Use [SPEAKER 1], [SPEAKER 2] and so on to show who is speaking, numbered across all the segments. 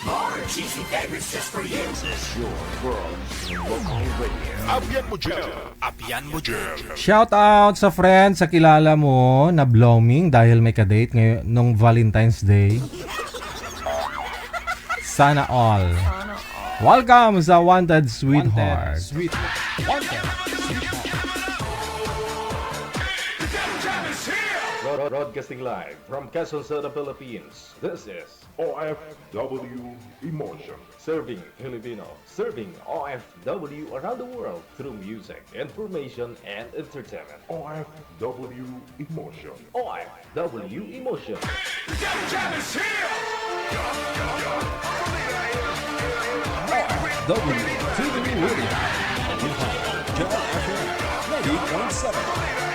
[SPEAKER 1] More cheesy favorites just for you.
[SPEAKER 2] This is your world local radio.
[SPEAKER 3] Apian mo dyan.
[SPEAKER 4] Shout out sa friend sa kilala mo na blooming dahil may kadate ngayon nung Valentine's Day. Sana all. Welcome sa Wanted Sweetheart.
[SPEAKER 2] Broadcasting live from Quezon City, Philippines. This is
[SPEAKER 5] OFW Emotion.
[SPEAKER 2] Serving Filipino, serving OFW around the world through music, information, and entertainment.
[SPEAKER 5] OFW Emotion.
[SPEAKER 2] OFW Emotion.
[SPEAKER 4] WTV Radio. Joel FM 90.7.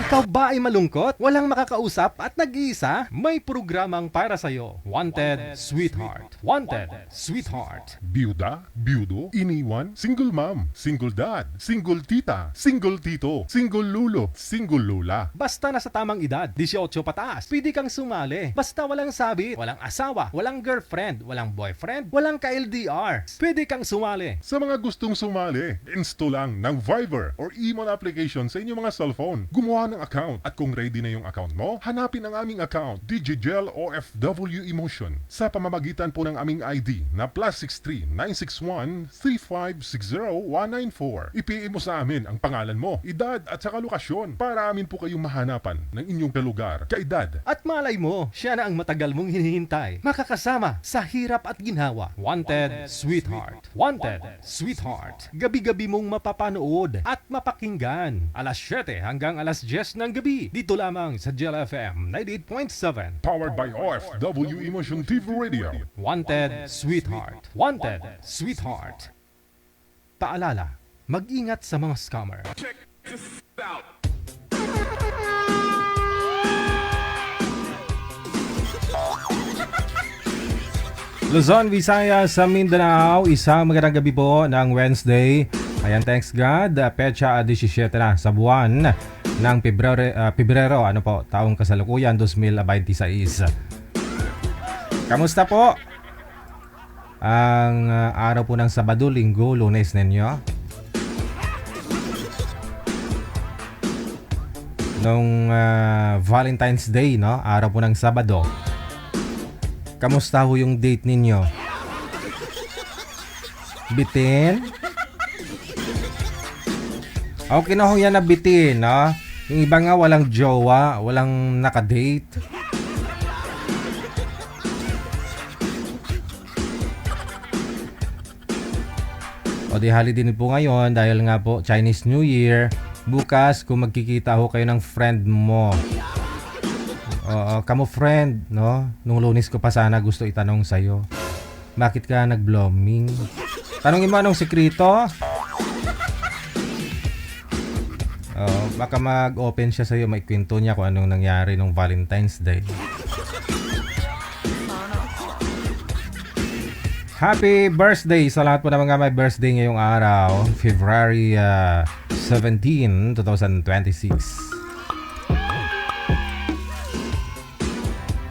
[SPEAKER 4] Ikaw ba ay malungkot? Walang makakausap at nag-iisa? May programang para sa'yo. Wanted Sweetheart. Wanted Sweetheart.
[SPEAKER 5] Byuda, byudo, iniwan, single mom, single dad, single tita, single tito, single lulo, single lula.
[SPEAKER 4] Basta nasa tamang edad, 18 pataas, pwede kang sumali. Basta walang sabit, walang asawa, walang girlfriend, walang boyfriend, walang ka-LDR. Pwede kang sumali.
[SPEAKER 5] Sa mga gustong sumali, install lang ng Viber or Emon application sa inyong mga cellphone. Gumawa ng account at kung ready na yung account mo, hanapin ang aming account, DJGel OFW Emotion, sa pamamagitan po ng aming ID na +63 961 3560 194. I-PM mo sa amin ang pangalan mo, edad at saka lokasyon para amin po kayong mahanapan ng inyong kalugar, kaedad.
[SPEAKER 4] At malay mo, siya na ang matagal mong hinihintay. Makakasama sa hirap at ginhawa. Wanted Sweetheart. Wanted Sweetheart. Gabi-gabi mong mapapanood at mapakinggan. Alas 7 hanggang alas 10 ng gabi. Dito lamang sa Gel FM 98.7.
[SPEAKER 5] Powered by OFW Emotion TV Radio.
[SPEAKER 4] Wanted Sweetheart. Wanted Sweetheart. Paalala, mag-ingat sa mga scammer. Luzon, Visayas, sa Mindanao, isang magandang gabi po ng Wednesday. Ayan, thanks God. Petsa 17 na sa buwan ng Pebrero, ano po, taong kasalukuyan 2026. Kamusta po? Ang araw po ng Sabado, Linggo, Lunes ninyo. Nung Valentine's Day, no? Araw po ng Sabado. Kamusta ho yung date ninyo? Bitin? Okay na ho yan na bitin, no? Yung iba nga walang jowa, walang nakadate. O di holiday din po ngayon dahil nga po Chinese New Year. Bukas kung magkikita ho kayo ng friend mo. Kamo friend, no? Nung Lunes ko pa sana gusto itanong sa'yo. Bakit ka nag-blooming? Tanongin mo anong sekreto? Baka mag-open siya sa'yo, may kwento niya kung anong nangyari nung Valentine's Day. Happy birthday sa lahat po na mga may birthday ngayong araw, February 17, 2026.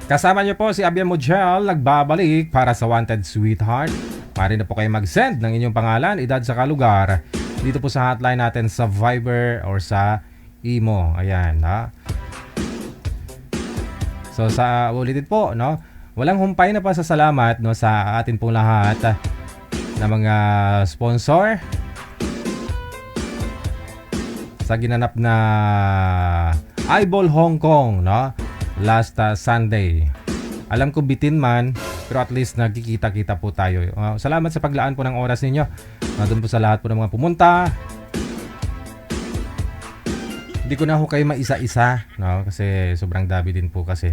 [SPEAKER 4] Kasama niyo po si Abian Mojel, nagbabalik para sa Wanted Sweetheart. Maaari na po kayo mag-send ng inyong pangalan, edad sa kalugar dito po sa hotline natin sa Viber or sa Imo. Ayan, ha? So sa ulitin po, no? Walang humpay na pasasalamat, no, sa atin pong lahat na mga sponsor sa ginanap na Eyeball Hong Kong, no? Last Sunday. Alam ko bitin man, pero at least nagkikita-kita po tayo. Salamat sa paglaan po ng oras ninyo. Doon po sa lahat po ng mga pumunta. Hindi ko na ho kayo maisa-isa, no? Kasi sobrang dami din po kasi.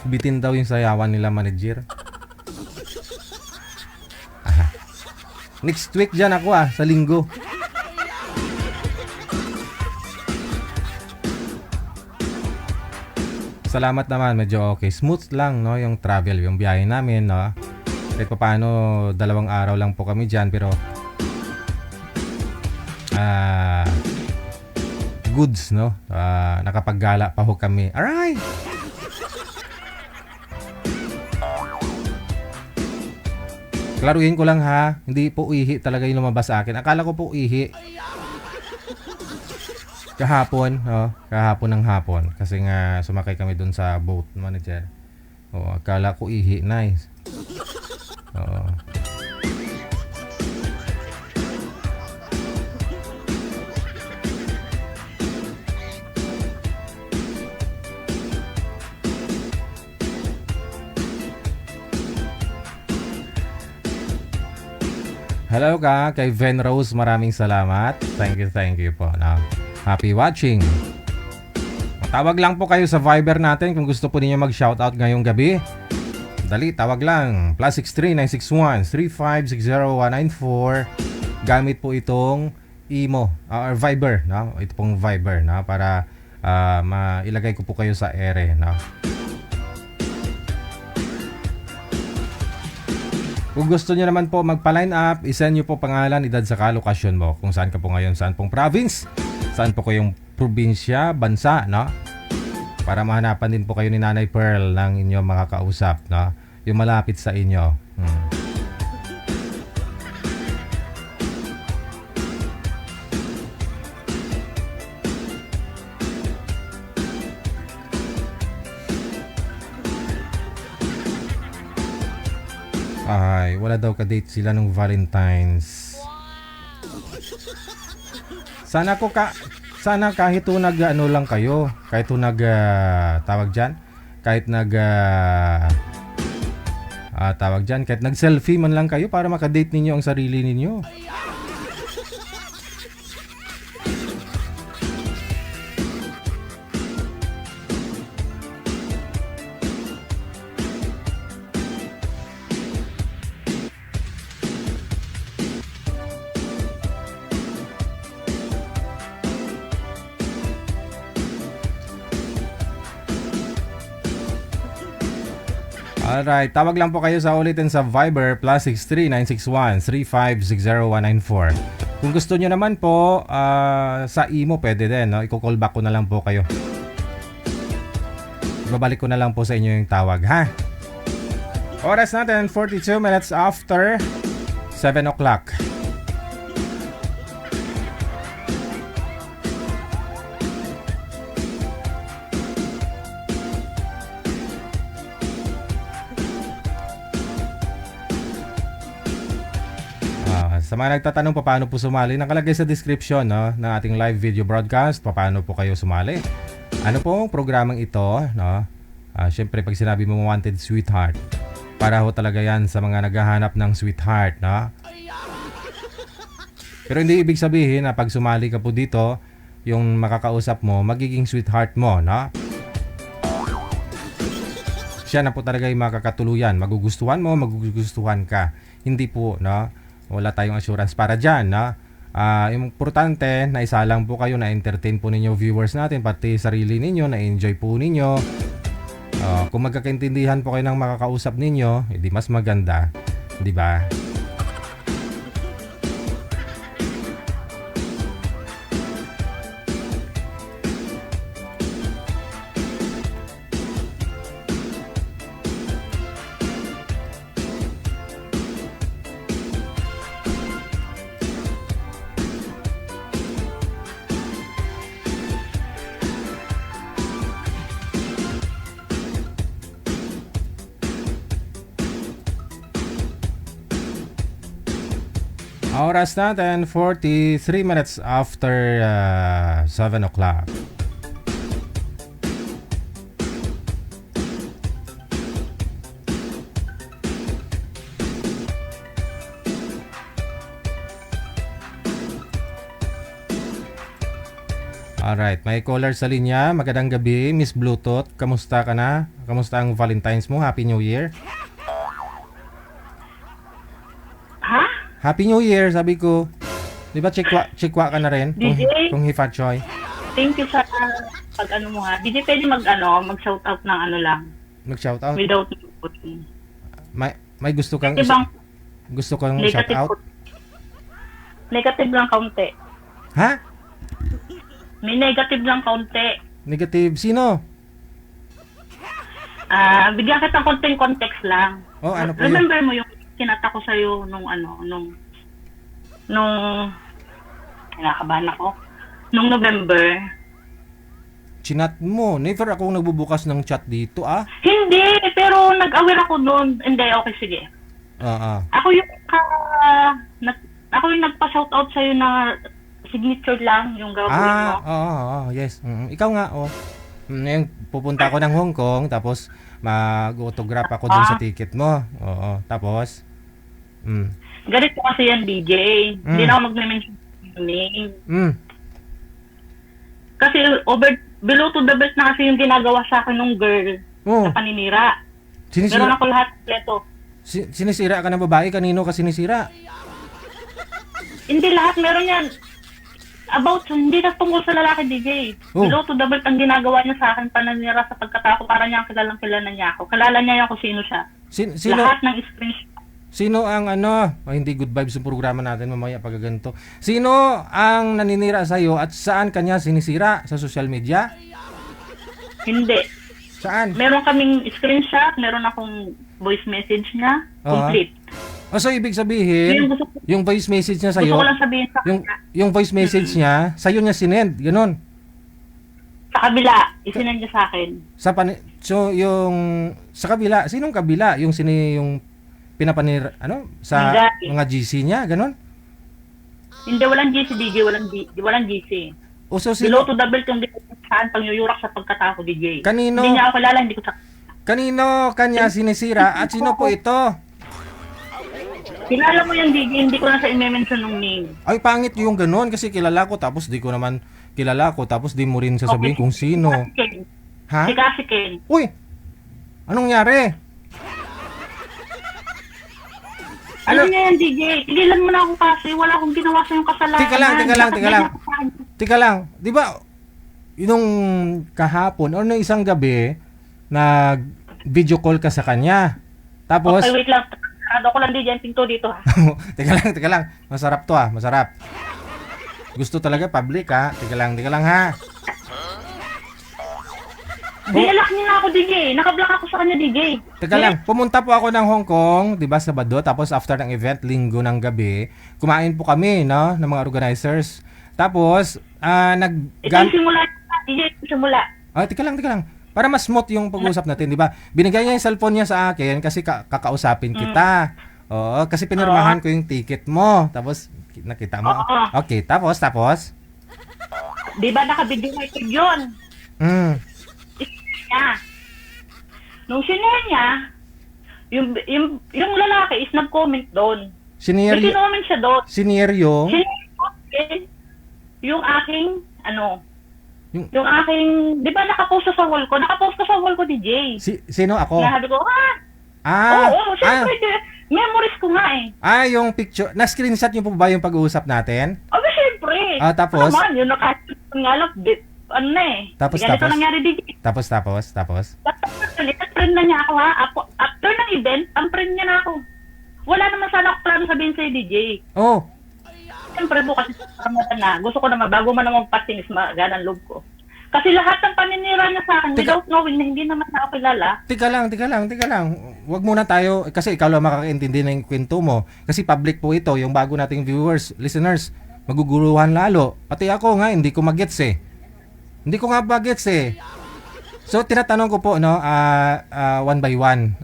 [SPEAKER 4] Bitin daw yung sayawan nila, manager. Next week dyan ako sa linggo. Salamat naman, medyo okay. Smooth lang, no, yung travel, yung biyahe namin, no. Kahit pa paano, 2 araw lang po kami dyan, pero goods, no? Nakapaggala pa ho kami. Alright! Klaruhin ko lang ha, hindi po ihi talaga yung lumabas sa akin. Akala ko po ihi. Kahapon, kahapon ng hapon. Kasi nga sumakay kami dun sa boat, manager. Akala ko ihi, nice. Oo. Hello ka kay Ven Rose, maraming salamat. Thank you po. Now, happy watching. Tawag lang po kayo sa Viber natin kung gusto po ninyo mag-shoutout ngayong gabi. Dali, tawag lang. +63961-3560194. Gamit po itong Imo or Viber, no? Ito pong Viber, no? Para mailagay ko po kayo sa ere, no? Kung gusto niyo naman po magpa-line up, isend niyo po pangalan, edad sa lokasyon mo. Kung saan ka po ngayon, saan pong province, saan po kayong probinsya, bansa, no? Para mahanapan din po kayo ni Nanay Pearl ng inyong makakausap, no? Yung malapit sa inyo. Ay, wala daw ka-date sila nung Valentine's. Sana kahit ano lang kayo, kahit tawag diyan, kahit kahit nag-selfie man lang kayo para maka-date ninyo ang sarili ninyo. Alright, tawag lang po kayo sa ulitin sa Viber +63961-3560194. Kung gusto nyo naman po sa Imo pwede din, no? I-call back ko na lang po kayo. Babalik ko na lang po sa inyo yung tawag, ha? Oras natin 42 minutes after 7 o'clock. Sa mga nagtatanong paano po sumali, nakalagay sa description, no, ng ating live video broadcast, paano po kayo sumali. Ano po ang programang ito, no? Syempre pag sinabi mo wanted sweetheart, para ho talaga yan sa mga naghahanap ng sweetheart, no? Pero hindi ibig sabihin na pag sumali ka po dito, yung makakausap mo, magiging sweetheart mo, no? Siya na po talaga yung makakatuluyan. Magugustuhan mo, magugustuhan ka. Hindi po, no? Wala tayong assurance para dyan, no? Importante na isa lang po kayo, na entertain po ninyo viewers natin, pati sarili ninyo, na enjoy po ninyo. Kung magkakaintindihan po kayo ng makakausap ninyo, edi mas maganda, di ba? Oras natin 43 minutes after 7 o'clock. Alright, may caller sa linya. Magandang gabi, Miss Bluetooth. Kamusta ka na? Kamusta ang Valentine's mo? Happy New Year.
[SPEAKER 6] Ha?
[SPEAKER 4] Happy New Year, sabi ko. Di ba chikwa ka na rin?
[SPEAKER 6] DJ?
[SPEAKER 4] Kung Hifa Choy.
[SPEAKER 6] Thank you sa pag-ano mo ha. DJ, pwede mag-shoutout ng ano lang.
[SPEAKER 4] Mag-shoutout?
[SPEAKER 6] Without putting.
[SPEAKER 4] May gusto kang
[SPEAKER 6] Ibang
[SPEAKER 4] gusto kang
[SPEAKER 6] negative
[SPEAKER 4] shoutout?
[SPEAKER 6] Negative lang kaunti.
[SPEAKER 4] Ha?
[SPEAKER 6] May negative lang kaunti.
[SPEAKER 4] Negative. Sino?
[SPEAKER 6] Bigyan kita ng konting context lang.
[SPEAKER 4] Oh, ano po yun?
[SPEAKER 6] Remember mo yung kinata ko sa'yo nung kinakabahan ako. Nung November.
[SPEAKER 4] Chinat mo. Never akong nagbubukas ng chat dito, ah.
[SPEAKER 6] Hindi, pero nag-aware ako noon. Hindi, okay, sige. Ako yung nagpa-shoutout sa'yo na signature lang yung gagawin mo.
[SPEAKER 4] Yes. Ikaw nga, oh. Ngayon, pupunta ako ng Hong Kong, tapos mag-autograph ako dun sa ticket mo. Oo, tapos?
[SPEAKER 6] Ganito kasi yan, DJ. Hindi na ako mag-mention yung name. Kasi below to the belt na kasi yung ginagawa sa akin ng girl na paninira. Meron ako lahat kompleto.
[SPEAKER 4] Sinisira ka ng babae? Kanino ka sinisira?
[SPEAKER 6] Hindi lahat, meron yan. Hindi na tungkol sa lalaki, DJ. Below to the belt ang ginagawa niya sa akin, pananira sa pagkatao, para niya kilalang kilala niya ako. Kalala niya kung sino siya.
[SPEAKER 4] Sino?
[SPEAKER 6] Lahat ng screenshot.
[SPEAKER 4] Sino ang hindi good vibes yung programa natin mamaya pag ganito. Sino ang naninira sa'yo at saan kanya sinisira? Sa social media?
[SPEAKER 6] Hindi.
[SPEAKER 4] Saan?
[SPEAKER 6] Meron kaming screenshot, meron akong voice message niya, complete.
[SPEAKER 4] So ibig sabihin, yung voice message niya sa'yo,
[SPEAKER 6] gusto ko lang sabihin sa kanya.
[SPEAKER 4] Yung voice message niya, sa'yo niya sinend, ganun.
[SPEAKER 6] Sa kabila, isinend niya sa akin.
[SPEAKER 4] So yung sa kabila, sinong kabila? Yung pinapanir sa mga GC niya, ganun?
[SPEAKER 6] Hindi, walang GC, DJ, walang GC.
[SPEAKER 4] So
[SPEAKER 6] Below to the belt yung saan pangyuyurak sa pagkatao, DJ.
[SPEAKER 4] Kanino?
[SPEAKER 6] Hindi niya ako kilala, hindi ko sa...
[SPEAKER 4] Kanino kanya sinisira at sino po ito?
[SPEAKER 6] Kilala mo yung DJ, hindi ko na sa i-mention ng name.
[SPEAKER 4] Ay, pangit yung ganun kasi kilala ko tapos di ko naman kilala ko tapos di mo rin sasabihin kung sino. Ha?
[SPEAKER 6] Si Ken.
[SPEAKER 4] Uy! Anong nangyari?
[SPEAKER 6] Alam niya yan, DJ. Tigilan mo na ako kasi wala akong ginawa sa yung kasalanan.
[SPEAKER 4] Tika lang. Di ba, yung kahapon or nung isang gabi, nag-video call ka sa kanya. Tapos...
[SPEAKER 6] Okay, wait lang. Sarado ko lang, DJ, yung pinto dito, ha?
[SPEAKER 4] Teka lang. Masarap to, ha? Masarap. Gusto talaga public, ha? Teka lang, ha?
[SPEAKER 6] Dinalak niya na ako, DJ. Nakablock ako sa kanya, DJ.
[SPEAKER 4] Teka lang, pumunta po ako ng Hong Kong, 'di ba, Sabado, tapos after ng event, Linggo ng gabi, kumain po kami, no, ng mga organizers. Tapos,
[SPEAKER 6] simula, DJ, simula.
[SPEAKER 4] Teka lang. Para mas smooth yung pag-uusap natin, 'di ba? Binigay niya yung cellphone niya sa akin kasi kakausapin kita. Oo, kasi pinirmahan ko yung ticket mo. Tapos nakita mo. Okay, tapos.
[SPEAKER 6] 'Di ba naka-video record 'yon? Nung sinare niya, yung lalaki is nag-comment doon. May kinoment siya doon.
[SPEAKER 4] Sinare yung?
[SPEAKER 6] Yung aking, yung aking, di ba nakapost sa wall ko? Nakapost ka sa wall ko, DJ.
[SPEAKER 4] Sino ako?
[SPEAKER 6] Sabi ko, oo, syempre, memories ko nga eh.
[SPEAKER 4] Yung picture, na-screenshot niyo po ba yung pag-uusap natin?
[SPEAKER 6] Syempre.
[SPEAKER 4] Tapos?
[SPEAKER 6] Naman, yun, nga lang,
[SPEAKER 4] Tapos.
[SPEAKER 6] Ganito nangyari, DJ.
[SPEAKER 4] Tapos.
[SPEAKER 6] Friend na niya ako, ha? After ng event, ang friend niya na ako. Wala naman sana ako plano sabihin sa'yo, DJ. Siyempre bukas na. Gusto ko naman, bago man naman patingis, magaan ang loob ko. Kasi lahat ng paninira niya sa akin, without knowing na hindi naman ako kilala.
[SPEAKER 4] Teka lang. Huwag muna tayo, kasi ikaw lang makakaintindi na yung kwento mo. Kasi public po ito, yung bago nating viewers, listeners, maguguruhan lalo. Pati ako nga, hindi ko magets eh. Hindi ko nga bagets eh. So, tinatanong ko po, one by one.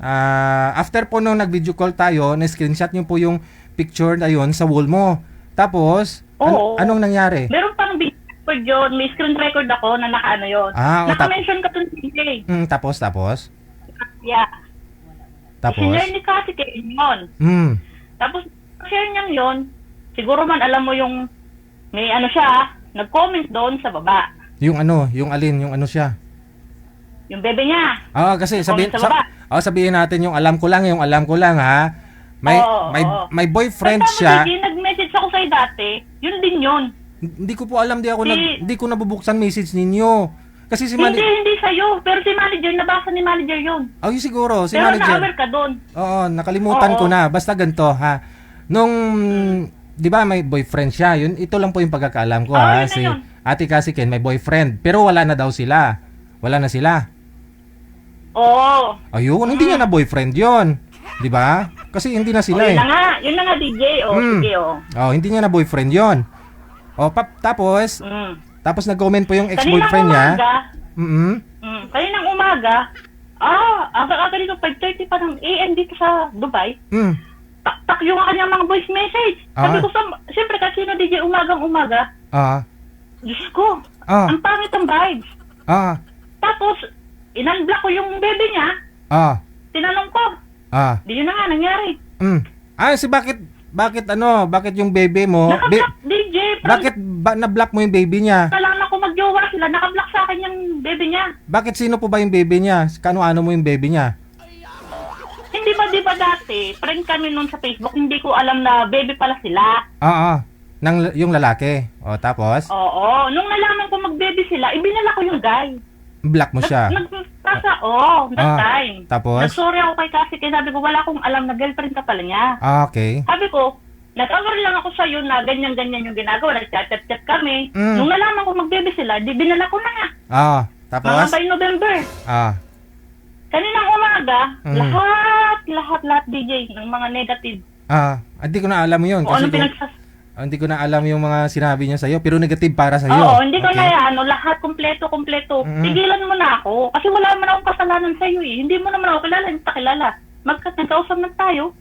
[SPEAKER 4] After po nung nag-video call tayo, na-screenshot nyo po yung picture na yun sa wall mo. Tapos, anong nangyari?
[SPEAKER 6] Meron pang video record yun. May screen record ako na naka-ano yun. Naka-mention ka dun, DJ.
[SPEAKER 4] Tapos?
[SPEAKER 6] Yeah.
[SPEAKER 4] Tapos?
[SPEAKER 6] Sinare ni Kasi kayo yun. Tapos, share niyang yun. Siguro man alam mo yung, may siya, nag-comment doon sa baba.
[SPEAKER 4] Yung alin, yung siya?
[SPEAKER 6] Yung bebe niya.
[SPEAKER 4] Kasi sabihin natin yung alam ko lang, ha. May boyfriend siya.
[SPEAKER 6] Nag-message ako sa'yo dati, yun din yun.
[SPEAKER 4] Hindi ko po alam, hindi ko nabubuksan message ninyo. Kasi
[SPEAKER 6] hindi sa'yo, pero si manager, nabasa ni manager yun.
[SPEAKER 4] Yun siguro, si
[SPEAKER 6] pero
[SPEAKER 4] manager.
[SPEAKER 6] Pero na-aware ka doon.
[SPEAKER 4] Nakalimutan ko na. Basta ganito, ha. Nung, di ba may boyfriend siya, ito lang po yung pagkakaalam ko, ha. Ate Cassie Ken may boyfriend, pero wala na daw sila. Wala na sila.
[SPEAKER 6] Oo.
[SPEAKER 4] Ayun, hindi niya na boyfriend 'yon. 'Di ba? Kasi hindi na sila
[SPEAKER 6] Yun
[SPEAKER 4] eh.
[SPEAKER 6] na nga. Yun na nga, DJ. Sige,
[SPEAKER 4] Oh, hindi niya na boyfriend 'yon. Oh, tapos tapos nag-comment po yung ex-boyfriend niya.
[SPEAKER 6] Kaninang umaga, aga-aga dito, 5:30 pa ng AM dito sa Dubai. Tak yung kanyang mga voice message. Sabi ko, siyempre kasi na DJ umagang-umaga. Diyos ko, ang pangit ang vibes. Tapos, in-unblock ko yung baby niya. Tinanong ko. Di yun na nga nangyari.
[SPEAKER 4] Bakit yung baby mo?
[SPEAKER 6] Naka-block, DJ.
[SPEAKER 4] Bakit na-block mo yung baby niya?
[SPEAKER 6] Kailangan ko mag-jowa sila. Naka-block sa akin yung baby niya.
[SPEAKER 4] Bakit sino po ba yung baby niya? Kano-ano mo yung baby niya?
[SPEAKER 6] Hindi ba, di ba dati, friend kami noon sa Facebook, hindi ko alam na baby pala sila.
[SPEAKER 4] Yung lalaki. O, tapos?
[SPEAKER 6] Oo. Nung nalaman ko mag-baby sila, ibinala ko yung guy.
[SPEAKER 4] Block mo siya.
[SPEAKER 6] That time.
[SPEAKER 4] Tapos?
[SPEAKER 6] Nag-sorry ako kay Cassie, kaya sabi ko, wala akong alam na girlfriend ka pala niya.
[SPEAKER 4] Okay.
[SPEAKER 6] Sabi ko, nag-aware lang ako sa'yo na ganyan-ganyan yung ginagawa. Nag-chat-chat kami. Nung nalaman ko mag-baby sila, di binala ko na nga.
[SPEAKER 4] Tapos?
[SPEAKER 6] Mga by November. Kaninang umaga, lahat DJ ng mga negative.
[SPEAKER 4] Hindi ko na alam yun. Kasi hindi ko na alam yung mga sinabi niya sa'yo, pero negative para sa'yo.
[SPEAKER 6] Oo, hindi ko na lahat kompleto. Tigilan mo na ako. Kasi wala naman akong kasalanan sa'yo eh. Hindi mo naman ako kilala, hindi kita kilala. Nagkausap na tayo,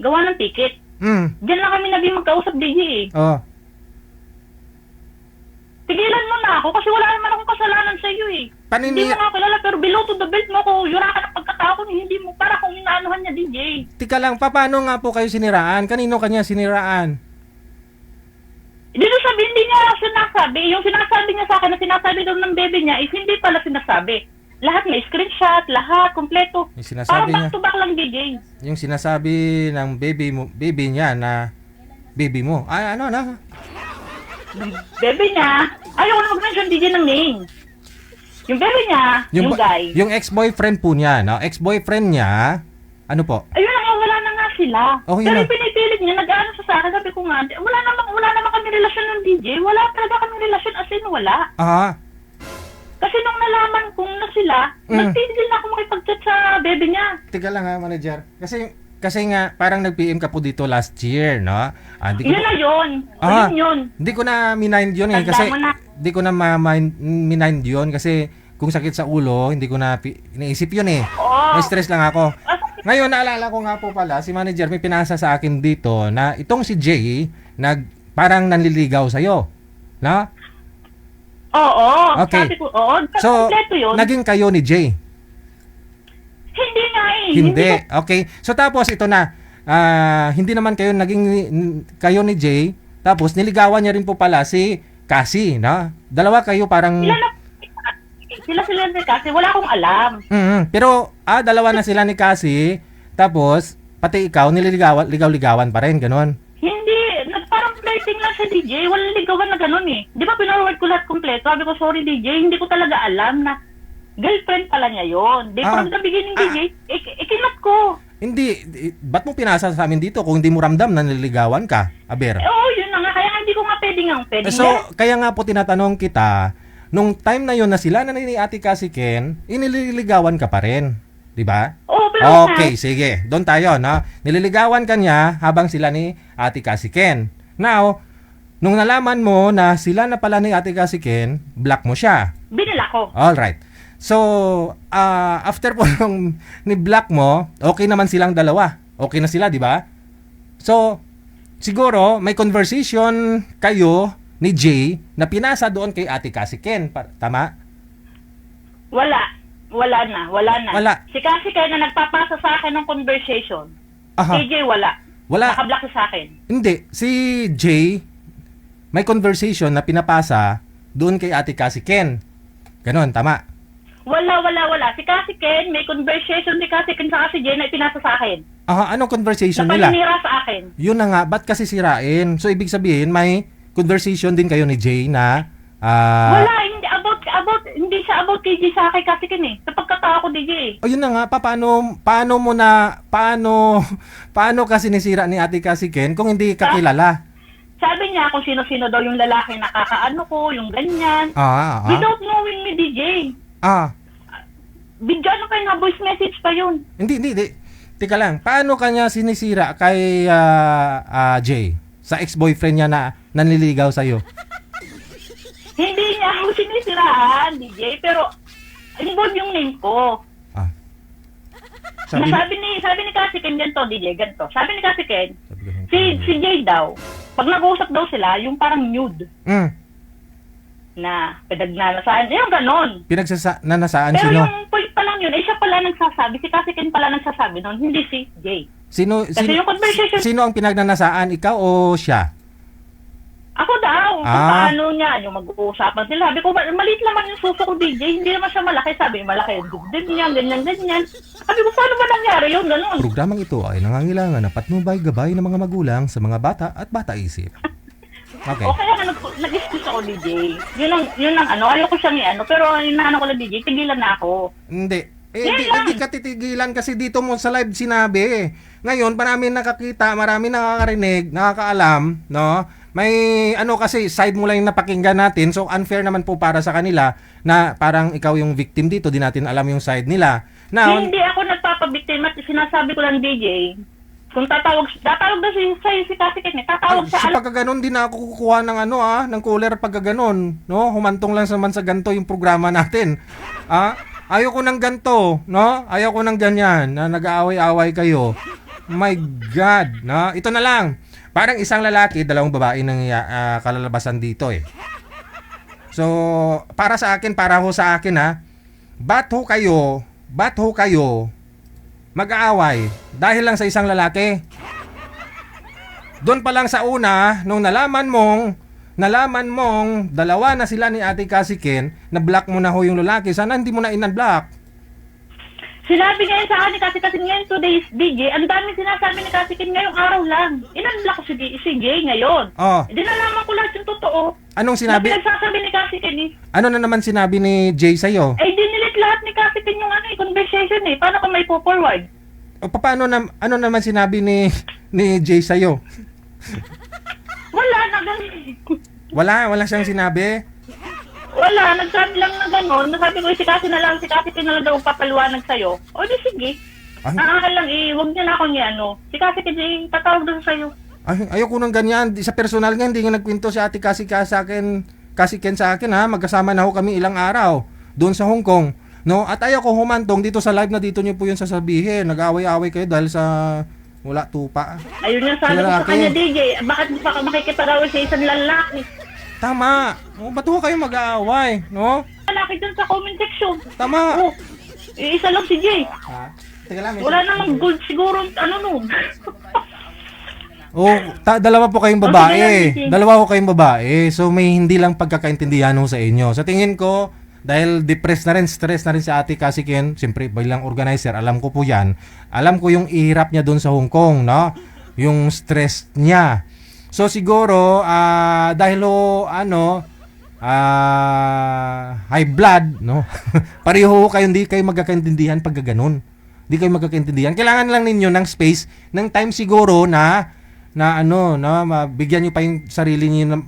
[SPEAKER 6] gawa ng ticket. Diyan lang kami naging magkausap DJ eh. Tigilan mo na ako kasi wala naman akong kasalanan sa iyo eh. Hindi mo ako kilala pero below to the belt mo ko. Yura ka ng pagkatao ko. Hindi mo para kung inaanuhan niya DJ.
[SPEAKER 4] Tika lang, paano nga po kayo siniraan? Kanino kanya siniraan?
[SPEAKER 6] Dito sabi, hindi niya sinasabi. Yung sinasabi niya sa akin na sinasabi daw ng baby niya is hindi pala sinasabi. Lahat may screenshot, lahat, kompleto.
[SPEAKER 4] Yung sinasabi
[SPEAKER 6] niya. Parang back to back lang DJ.
[SPEAKER 4] Yung sinasabi ng baby niya na baby mo. Ano na?
[SPEAKER 6] Baby niya, ayaw na mag-mention DJ ng name. Yung baby niya, yung guy.
[SPEAKER 4] Yung ex-boyfriend po niya, no? Ex-boyfriend niya, ano po?
[SPEAKER 6] Ayun na, wala na nga sila. Pero
[SPEAKER 4] yun
[SPEAKER 6] pinipilit niya, nag-ano sa akin, sabi ko nga, wala naman kami relasyon ng DJ. Wala talaga kami relasyon, as in wala. Kasi nung nalaman kong na sila, nagtigil na ako makipag-chat sa baby niya.
[SPEAKER 4] Tiga lang ha, manager. Kasi nga, parang nag-PM ka po dito last year, no?
[SPEAKER 6] Yun na yun. Yun.
[SPEAKER 4] Hindi ko na minind yun eh. Kasi, hindi ko na minind yun kasi kung sakit sa ulo, hindi ko na iniisip yun eh. May stress lang ako. Ngayon, naalala ko nga po pala, si manager may pinasa sa akin dito na itong si Jay, parang nanliligaw sa'yo. No?
[SPEAKER 6] Oo.
[SPEAKER 4] Okay.
[SPEAKER 6] Sabi ko, oo.
[SPEAKER 4] So,
[SPEAKER 6] yun.
[SPEAKER 4] naging kayo ni Jay.
[SPEAKER 6] Hindi nga eh.
[SPEAKER 4] Hindi. Okay. So tapos ito na. Hindi naman kayo naging kayo ni Jay. Tapos niligawan niya rin po pala si Cassie, no? Dalawa kayo parang
[SPEAKER 6] Sila ni Cassie, wala akong alam.
[SPEAKER 4] Pero dalawa na sila ni Cassie. Tapos pati ikaw ligaw-ligawan pa rin, ganoon.
[SPEAKER 6] Hindi, parang flirting lang sa DJ. Walang ligawan na ganoon eh. Di ba pinarward ko lahat kompleto? Sabi ko, sorry DJ, hindi ko talaga alam na girlfriend pala niya yun. From the beginning, DJ, ikinat ko.
[SPEAKER 4] Hindi, ba't mo pinasa sa amin dito kung hindi mo ramdam na nililigawan ka, Aber?
[SPEAKER 6] Oo, yun na nga. Kaya hindi ko nga pwedeng
[SPEAKER 4] So, kaya nga po tinatanong kita, nung time na yun na sila na ni Ate Cassie Ken, inililigawan ka pa rin. Di ba?
[SPEAKER 6] Oo, pero
[SPEAKER 4] okay, sige. Doon tayo, no? Nililigawan ka niya habang sila ni Ate Cassie Ken. Now, nung nalaman mo na sila na pala ni Ate Cassie Ken, block mo siya.
[SPEAKER 6] Binila ko.
[SPEAKER 4] Alright. So, after po nung ni-block mo, okay naman silang dalawa. Okay na sila, di ba? So, siguro, may conversation kayo ni Jay na pinasa doon kay Ate Cassie Ken. Tama?
[SPEAKER 6] Wala na. Si Cassie Ken na nagpapasa sa akin ng conversation. AJ, wala. Naka-block sa akin.
[SPEAKER 4] Hindi. Si Jay, may conversation na pinapasa doon kay Ate Cassie Ken. Ganon, tama?
[SPEAKER 6] Wala. Si Cassie Ken, may conversation ni Cassie Ken sa si Jay na ipinasa sa akin.
[SPEAKER 4] Anong conversation nila?
[SPEAKER 6] Napaninira sa akin.
[SPEAKER 4] Yun na nga, ba't kasi sirain? So, ibig sabihin, may conversation din kayo ni Jay na...
[SPEAKER 6] Wala, hindi siya about kay Jay sa akin Cassie Ken eh. Sa pagkatao ko ni Jay.
[SPEAKER 4] Yun na nga, paano ka sinisira ni Ate Cassie Ken kung hindi ka kilala?
[SPEAKER 6] Sabi niya kung sino-sino daw yung lalaki nakakaano ko, yung ganyan. Without knowing me, DJ. Bigyan ano pa yung voice message pa yun.
[SPEAKER 4] Hindi. Teka lang, paano kanya sinisira kay Jay? Sa ex-boyfriend niya na nanliligaw sa'yo?
[SPEAKER 6] Hindi niya ako sinisiraan, DJ, pero involved yung name ko. Sabi ni Kasi Ken ganito, DJ, ganito. Sabi ni Kasi Ken, si Jay daw, pag nag-uusap daw sila, yung parang nude. Na pinagnanasaan, yung ganon.
[SPEAKER 4] Nanasaan
[SPEAKER 6] pero
[SPEAKER 4] sino?
[SPEAKER 6] yung point pa lang yun, siya pala nagsasabi, si Kasi Ken pala nagsasabi nun, hindi si Jay. Kasi yung conversation...
[SPEAKER 4] Sino ang pinagnanasaan, ikaw o siya?
[SPEAKER 6] Ako daw, kung paano niya, yung mag-uusapan sila. Sabi ko, maliit naman yung suso ko, DJ, hindi naman siya malaki. Sabi, malaki yung dibdib niya, ganyan. Sabi ko, paano ba nangyari yun, ganun?
[SPEAKER 4] Programang ito ay nangangailangan ng patnubay-gabay ng mga magulang sa mga bata at bata-isip. Okay.
[SPEAKER 6] O kaya nag-excuse ako, DJ. Yun ang ayoko siyang pero inaano ko lang, DJ, tigilan na ako.
[SPEAKER 4] Hindi ka titigilan kasi dito mo sa live sinabi. Ngayon, marami nakakita, marami nakakarinig, nakakaalam, no? May kasi side mo lang yung napakinggan natin, so unfair naman po para sa kanila na parang ikaw yung victim dito, di natin alam yung side nila. Now,
[SPEAKER 6] hindi ako nagpapabiktima, sinasabi ko lang, DJ, kung tatawag daw si Kasi Ken, tatawag sa
[SPEAKER 4] pagkaganon din ako kukuha ng ng cooler pagkaganon, no? Humantong lang naman sa ganto yung programa natin. Ayoko ng ganto, no? Ayoko ng ganyan na nag-aaway-away kayo. My God, no? Ito na lang. Parang isang lalaki, dalawang babae nang kalalabasan dito eh. So, para sa akin, ba't ho kayo mag-aaway dahil lang sa isang lalaki? Doon pa lang sa una, nung nalaman mong dalawa na sila ni Ate Kasi Ken, na-block mo na ho yung lalaki, sana hindi mo na in-unblock.
[SPEAKER 6] Sinabi ngayon sa akin ni Kasi Ken ngayon, today's DJ, ang dami sinasabi ni Kasi Ken ngayong araw lang. In-unblock ko si Jay ngayon. Hindi nalaman ko lahat yung totoo.
[SPEAKER 4] Anong sinabi?
[SPEAKER 6] Nagsasabi ni Kasi Ken
[SPEAKER 4] Ano na naman sinabi ni Jay sa'yo?
[SPEAKER 6] Dinilit lahat ni Kasi Ken yung conversation Paano ko may po-forward?
[SPEAKER 4] O paano ano naman sinabi ni Jay sa'yo? Wala siyang sinabi?
[SPEAKER 6] Wala, nagsabi lang na gano'n. Nasabi ko, si Kasi na lang daw papaliwanag sa'yo. O di sige. Lang huwag niya na ako si Kasi tatawag doon sa'yo.
[SPEAKER 4] Ayoko nang ganyan. Sa personal nga, hindi nga nagkwento si Ate Kasi Ken sa akin ha. Magkasama na ho kami ilang araw doon sa Hong Kong. No? At ayoko humantong dito sa live na dito niyo po yung sasabihin. Nag-away-away kayo dahil sa wala tupa.
[SPEAKER 6] Ayun nga sabi ko sa kanya, DJ. Bakit makikipag-away sa isang lalaki?
[SPEAKER 4] Tama. Ba't ho kayo mag-aaway? No?
[SPEAKER 6] Lalaki dun sa comment section.
[SPEAKER 4] Tama.
[SPEAKER 6] Isa lang si Jay.
[SPEAKER 4] Teka lang.
[SPEAKER 6] Wala namang good siguro nun.
[SPEAKER 4] Dalawa po kayong babae. So may hindi lang pagkakaintindihan ho sa inyo. Sa tingin ko, dahil depressed na rin, stress na rin si Ate Kasi Ken, siyempre bilang organizer, alam ko po yan. Alam ko yung ihirap niya doon sa Hong Kong, no? Yung stress niya. So siguro dahil high blood, no? Pareho kayo hindi kayo magkakaintindihan pag ganoon. Hindi kayo magkakaintindihan. Kailangan lang ninyo ng space, ng time siguro na mabigyan niyo pa yung sarili niyo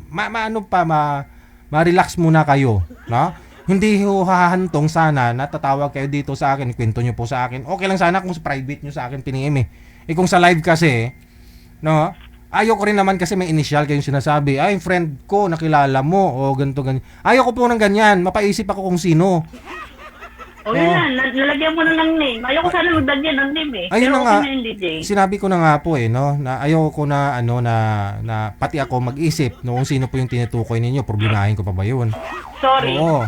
[SPEAKER 4] ma-relax muna kayo, no? Hindi ho hahantong sana natatawag kayo dito sa akin, kwento niyo po sa akin. Okay lang sana kung sa private niyo sa akin piniim kung sa live kasi, no? Ayoko rin naman kasi may initial kayong sinasabi. Ay, friend ko, nakilala mo, o ganito, ganyan. Ayoko po ng ganyan. Mapaisip ako kung sino.
[SPEAKER 6] Yun na, nalagyan mo na ng name. Ayoko sana maglagyan ng name
[SPEAKER 4] Ayun
[SPEAKER 6] pero
[SPEAKER 4] na nga,
[SPEAKER 6] DJ.
[SPEAKER 4] Sinabi ko na nga po no, na ayoko na, na pati ako mag-isip no, kung sino po yung tinutukoy ninyo. Problemahin ko pa ba yun?
[SPEAKER 6] Sorry.
[SPEAKER 4] Oo.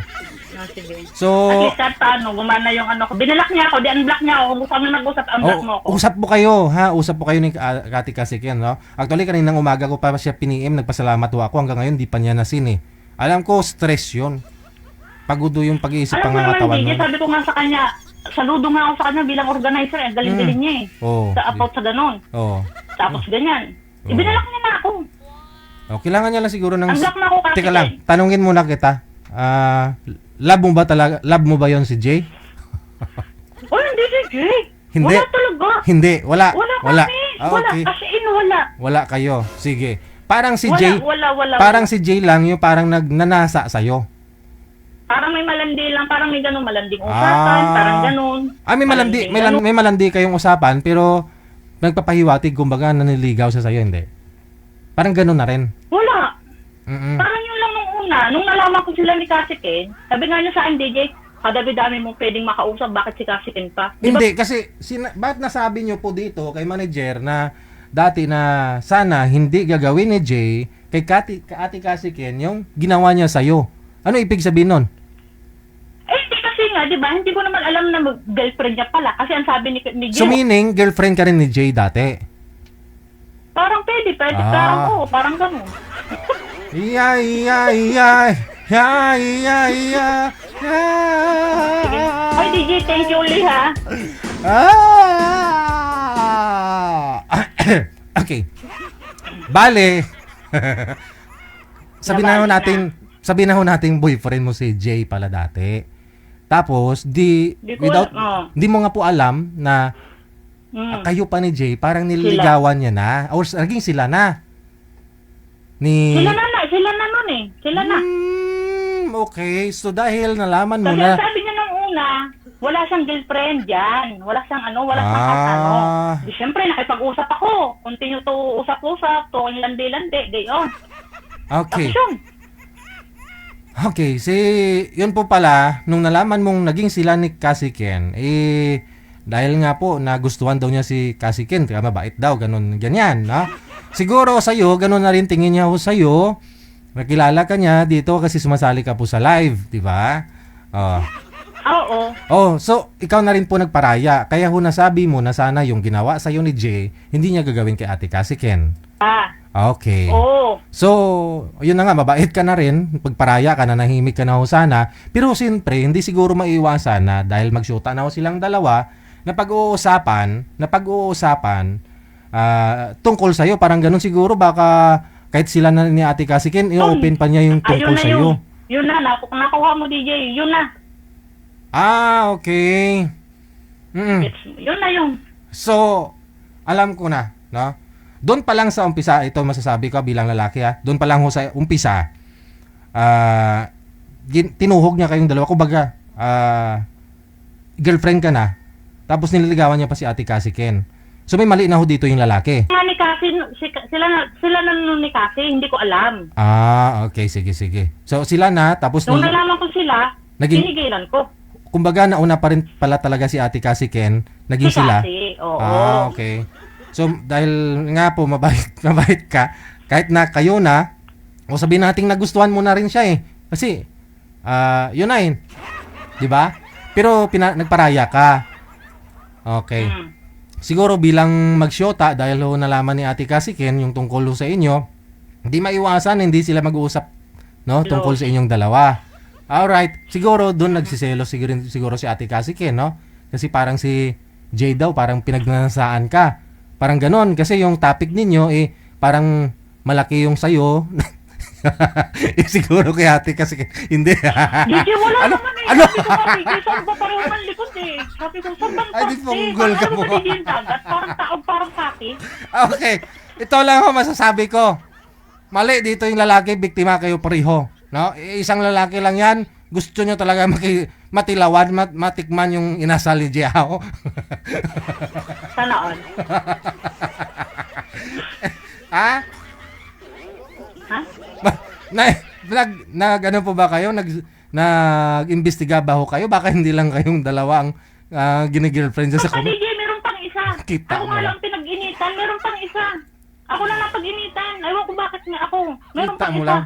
[SPEAKER 6] Sige.
[SPEAKER 4] So,
[SPEAKER 6] at least gumana yung ko. Binalock niya ako, di-unblock niya ako. Kung saan nag-usap, unblock mo ako.
[SPEAKER 4] Usap po kayo, ha? Usap po kayo ni Ate Kasi Ken, no? Actually, kaninang umaga ko pa siya piniim, nagpasalamat ho ako. Hanggang ngayon, di pa niya nasin Alam ko, stress yun. Pagod yung pag-iisip pang katawan nun.
[SPEAKER 6] Sabi ko nga sa kanya, saludo nga ako sa kanya bilang organizer. Ang galing-galing niya sa ganon. Tapos ganyan. Ibinalock niya na ako.
[SPEAKER 4] Kailangan niya lang siguro ng...
[SPEAKER 6] Unblock na ako kasi.
[SPEAKER 4] Teka lang, tanungin muna kita. Love mo ba yon si Jay?
[SPEAKER 6] Hindi si Jay.
[SPEAKER 4] Hindi.
[SPEAKER 6] Wala talaga.
[SPEAKER 4] Hindi, wala.
[SPEAKER 6] Wala.
[SPEAKER 4] Okay.
[SPEAKER 6] Wala. As in, wala.
[SPEAKER 4] Wala kayo. Sige. Parang si
[SPEAKER 6] Wala,
[SPEAKER 4] Jay,
[SPEAKER 6] wala.
[SPEAKER 4] parang si Jay lang yung parang nagnanasa sa'yo.
[SPEAKER 6] Parang may malandi lang, parang may ganun malanding usapan, parang ganun.
[SPEAKER 4] May malandi, may malandi kayong usapan, pero nagpapahiwatig, kumbaga naniligaw sa sa'yo, hindi? Parang ganun na rin.
[SPEAKER 6] Wala.
[SPEAKER 4] Mm-mm.
[SPEAKER 6] Parang yun lang nung una. Nung nalaman ko sila ni Kasikin, sabi nga niya sa akin, DJ, kadami-dami mong pwedeng makausap, bakit si Kasikin pa? Di ba?
[SPEAKER 4] Hindi, kasi bakit nasabi nyo po dito kay manager na dati na sana hindi gagawin ni Jay kay Ate Kasikin yung ginawa niya sa'yo? Ano ibig sabihin nun?
[SPEAKER 6] Hindi kasi nga, di ba, hindi ko naman alam na girlfriend niya pala. Kasi ang sabi ni Jay,
[SPEAKER 4] So meaning, girlfriend ka rin ni Jay dati?
[SPEAKER 6] parang pwede,
[SPEAKER 4] Ah.
[SPEAKER 6] parang oo, parang ganun.
[SPEAKER 4] Iya, iya, iya. Ya, iya, iya. Ya.
[SPEAKER 6] Ay, DJ, thank you ulit ha.
[SPEAKER 4] Okay. Bale. Sabihin na ho natin boyfriend mo si Jay pala dati. Tapos di mo nga po alam na kayo pa ni Jay parang nililigawan niya na or naging sila na.
[SPEAKER 6] Sila na nun eh. Sila na.
[SPEAKER 4] Okay. So dahil nalaman mo
[SPEAKER 6] Kasi
[SPEAKER 4] na
[SPEAKER 6] sabi niya nung una, wala siyang girlfriend dyan. Wala siyang wala siyang kasano. Di syempre, nakipag-usap ako. Continue to usap-usap, to landi-landi, gayon.
[SPEAKER 4] okay.
[SPEAKER 6] Tapos yun.
[SPEAKER 4] Okay, yun po pala, nung nalaman mong naging sila ni Kasiken, dahil nga po nagustuhan daw niya si Kasiken, kaya mabait daw, ganun, ganyan, no? Siguro sa'yo, ganun na rin tingin niya ho sa'yo, nakilala ka niya dito kasi sumasali ka po sa live, di ba?
[SPEAKER 6] Oo.
[SPEAKER 4] So ikaw na rin po nagparaya, kaya ho nasabi mo na sana yung ginawa sa'yo ni Jay, hindi niya gagawin kay Ate Kasiken. Okay.
[SPEAKER 6] Oo.
[SPEAKER 4] So, yun na nga, mabait ka na rin, pagparaya ka na, nahimik ka na ho sana, pero siyempre, hindi siguro maiiwasan na dahil magsyuta na ho silang dalawa, na pag-uusapan, tungkol sa'yo, parang ganun siguro, baka kahit sila na ni Ate Kasikin, i-open pa niya yung tungkol sa'yo.
[SPEAKER 6] Yun na, nakuha mo DJ, yun na.
[SPEAKER 4] Okay.
[SPEAKER 6] Yun na yun.
[SPEAKER 4] So, alam ko na, no? Doon pa lang sa umpisa, ito masasabi ko bilang lalaki doon pa lang ho sa umpisa, tinuhog niya kayong dalawa, kumbaga, girlfriend ka na, tapos nililigawan niya pa si Ate Kasiken. So may mali na ho dito yung lalaki.
[SPEAKER 6] Ni Kasi, sila na nun ni Kasi, hindi ko alam.
[SPEAKER 4] Okay, sige. So sila na, tapos
[SPEAKER 6] Nung nalaman ko sila, pinigilan ko.
[SPEAKER 4] Kumbaga, nauna pa rin pala talaga si Ate Kasiken, naging
[SPEAKER 6] Si
[SPEAKER 4] sila.
[SPEAKER 6] Kasi, oo.
[SPEAKER 4] Okay. So, dahil nga po, mabait ka, kahit na kayo na, o sabihin natin nagustuhan mo na rin siya eh. Kasi, yun na yun. Diba? Pero, nagparaya ka. Okay. Siguro bilang magsyota, dahil ho nalaman ni Ate Kasiken yung tungkol sa inyo, hindi maiwasan, hindi sila mag-uusap, no? Tungkol sa inyong dalawa. Alright. Siguro, doon nagsiselo siguro si Ate Kasiken, no? Kasi parang si Jay daw, parang pinagnanasaan ka. Parang ganon, kasi yung topic ninyo, parang malaki yung sayo. Siguro kay Ate kasi, hindi.
[SPEAKER 6] DJ, wala naman eh.
[SPEAKER 4] Ano?
[SPEAKER 6] Sabi ko nga, DJ, saan ba pareho man likod eh? Sabi ko, saan bang
[SPEAKER 4] Ay, di funggol ka mo.
[SPEAKER 6] Ano ba yung dagat? Parang taong, parang kaki.
[SPEAKER 4] Okay, ito lang ho masasabi ko. Mali dito yung lalaki, biktima kayo pareho. No? Isang lalaki lang yan, gusto nyo talaga matilawan, matikman yung inasal ni Jiao.
[SPEAKER 6] Sana all.
[SPEAKER 4] Ha?
[SPEAKER 6] Ha?
[SPEAKER 4] Ano po ba kayo? Nag-imbestiga ba ho kayo? Baka hindi lang kayong dalawa ang ginigirlfriend sa
[SPEAKER 6] Baka DJ, meron pang isa.
[SPEAKER 4] Kita
[SPEAKER 6] Ako
[SPEAKER 4] mo
[SPEAKER 6] nga
[SPEAKER 4] lang.
[SPEAKER 6] lang pinag-initan, meron pang isa. Ako lang napag-initan. Ewan ko bakit nga ako. Meron
[SPEAKER 4] Kita
[SPEAKER 6] pang
[SPEAKER 4] mo
[SPEAKER 6] isa.
[SPEAKER 4] lang.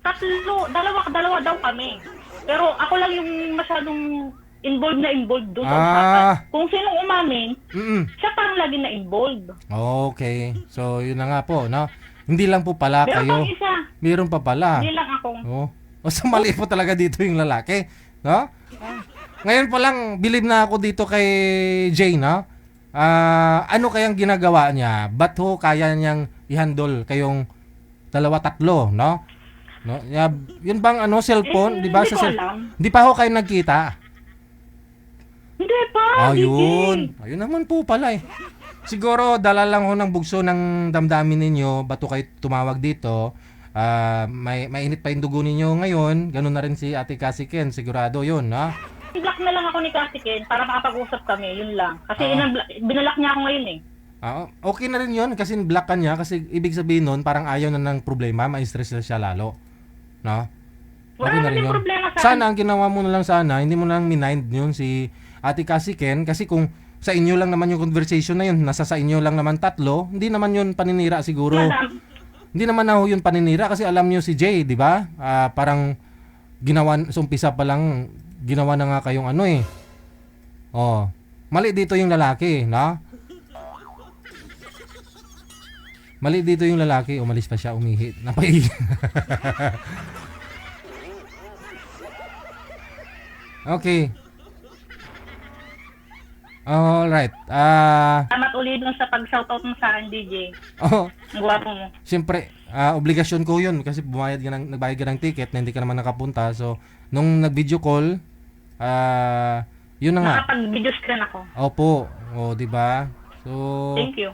[SPEAKER 6] Tatlo, dalawa daw kami. Pero ako lang yung masyadong involved doon sa usapan. Kung sinong umamin, siya parang lagi na involved.
[SPEAKER 4] Okay. So, yun na nga po, no? Hindi lang po pala
[SPEAKER 6] Meron
[SPEAKER 4] kayo.
[SPEAKER 6] pang isa.
[SPEAKER 4] Meron pa pala.
[SPEAKER 6] Hindi lang ako.
[SPEAKER 4] O so mali po talaga dito yung lalaki, no? Ngayon pa lang, believe na ako dito kay Jay, no? Ano kayang ginagawa niya? Ba't ho kaya niyang i-handle kayong dalawa-tatlo, no? No? Yun bang cellphone, di ba?
[SPEAKER 6] Hindi ko alam.
[SPEAKER 4] Di pa ho kayo nagkita?
[SPEAKER 6] Hindi pa, DJ.
[SPEAKER 4] Ayun naman po pala eh. Siguro dala lang ho ng bugso ng damdamin ninyo, bato kayo tumawag dito. May mainit pa yung dugo ninyo ngayon, ganun na rin si Ate Cassie Ken, sigurado yun, ha?
[SPEAKER 6] Block na lang ako ni Cassie Ken para makapag-usap kami, yun lang. Kasi binalak niya ako ngayon eh.
[SPEAKER 4] Okay na rin yun kasi block ka niya kasi ibig sabihin nun parang ayaw na ng problema, ma-stress na siya lalo. No?
[SPEAKER 6] Wala
[SPEAKER 4] na rin
[SPEAKER 6] naman
[SPEAKER 4] yun.
[SPEAKER 6] problema sa
[SPEAKER 4] Sana ang ginawa mo na lang sana, hindi mo na lang minind yun si Ate Cassie Ken kasi kung sa inyo lang naman yung conversation na yun, nasa sa inyo lang naman tatlo, hindi naman yun paninira siguro.
[SPEAKER 6] Madam,
[SPEAKER 4] Hindi naman na ho yun paninira kasi alam niyo si Jay, di ba? Parang ginawa, sa umpisa pa lang, ginawa na nga kayong ano eh. Oh, mali dito yung lalaki, na? Mali dito yung lalaki, umalis pa siya, umihi. Napaihi. Okay. Alright.
[SPEAKER 6] salamat ulit dun sa pag-shoutout mo sa akin, DJ.
[SPEAKER 4] Oh,
[SPEAKER 6] Ang gwapo mo.
[SPEAKER 4] siyempre, obligasyon ko 'yun kasi nagbayad ka ng ticket na hindi ka naman nakapunta. So, nung nag-video call, 'yun na nga.
[SPEAKER 6] Nakapag-video screen ako.
[SPEAKER 4] Opo. Oh, 'di ba? So,
[SPEAKER 6] Thank you.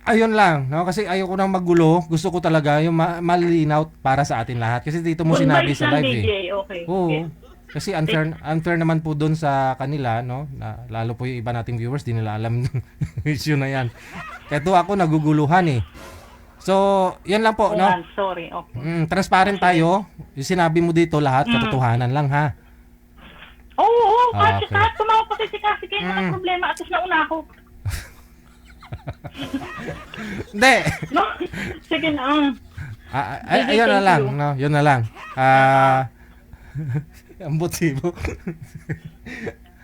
[SPEAKER 4] ayun lang, no? Kasi ayoko nang magulo. Gusto ko talaga yung malinaw para sa atin lahat. Kasi dito mo
[SPEAKER 6] Good
[SPEAKER 4] sinabi
[SPEAKER 6] vibes
[SPEAKER 4] sa
[SPEAKER 6] lang,
[SPEAKER 4] live
[SPEAKER 6] DJ.
[SPEAKER 4] eh.
[SPEAKER 6] Okay.
[SPEAKER 4] Oo.
[SPEAKER 6] Okay.
[SPEAKER 4] Kasi unfair naman po doon sa kanila, no? Na, lalo po yung iba nating viewers, di nila alam yung issue na yan. Kaya to ako naguguluhan eh. So, yan lang po, no?
[SPEAKER 6] Ayan, sorry. Okay.
[SPEAKER 4] Transparent tayo. Yung sinabi mo dito lahat, katotohanan lang, ha?
[SPEAKER 6] Oo,
[SPEAKER 4] Okay.
[SPEAKER 6] kahit tumawag pa si Cassie Ken, walang problema. At least nauna ako.
[SPEAKER 4] Hindi.
[SPEAKER 6] No? Sige na.
[SPEAKER 4] Ayun na
[SPEAKER 6] thank
[SPEAKER 4] lang,
[SPEAKER 6] you.
[SPEAKER 4] no? Yun na lang. Ang botibo.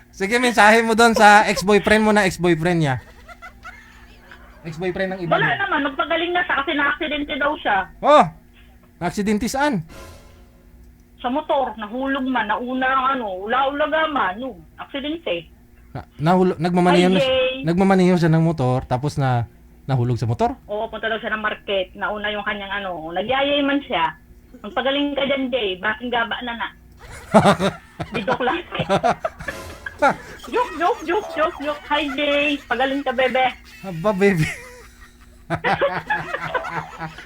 [SPEAKER 4] Sige, mensahe mo doon sa ex-boyfriend mo na ex-boyfriend niya. Ex-boyfriend ng iba
[SPEAKER 6] Wala
[SPEAKER 4] niya.
[SPEAKER 6] naman, nagpagaling na siya kasi na-aksidente daw siya.
[SPEAKER 4] Oh! Aksidente saan?
[SPEAKER 6] Sa motor, nahulog man, nauna ang ula-ulaga man, aksidente.
[SPEAKER 4] Nagmamaniho
[SPEAKER 6] Hi, Jay.
[SPEAKER 4] nagmamaniho siya ng motor tapos nahulog sa motor.
[SPEAKER 6] Oo, punta daw siya ng market, nauna yung kanyang nagyayay man siya. Magpagaling ka dyan, Jay, baking gaba na. Di joke lang. Joke. Hi, Jay, pagaling ka, bebe.
[SPEAKER 4] Aba, baby.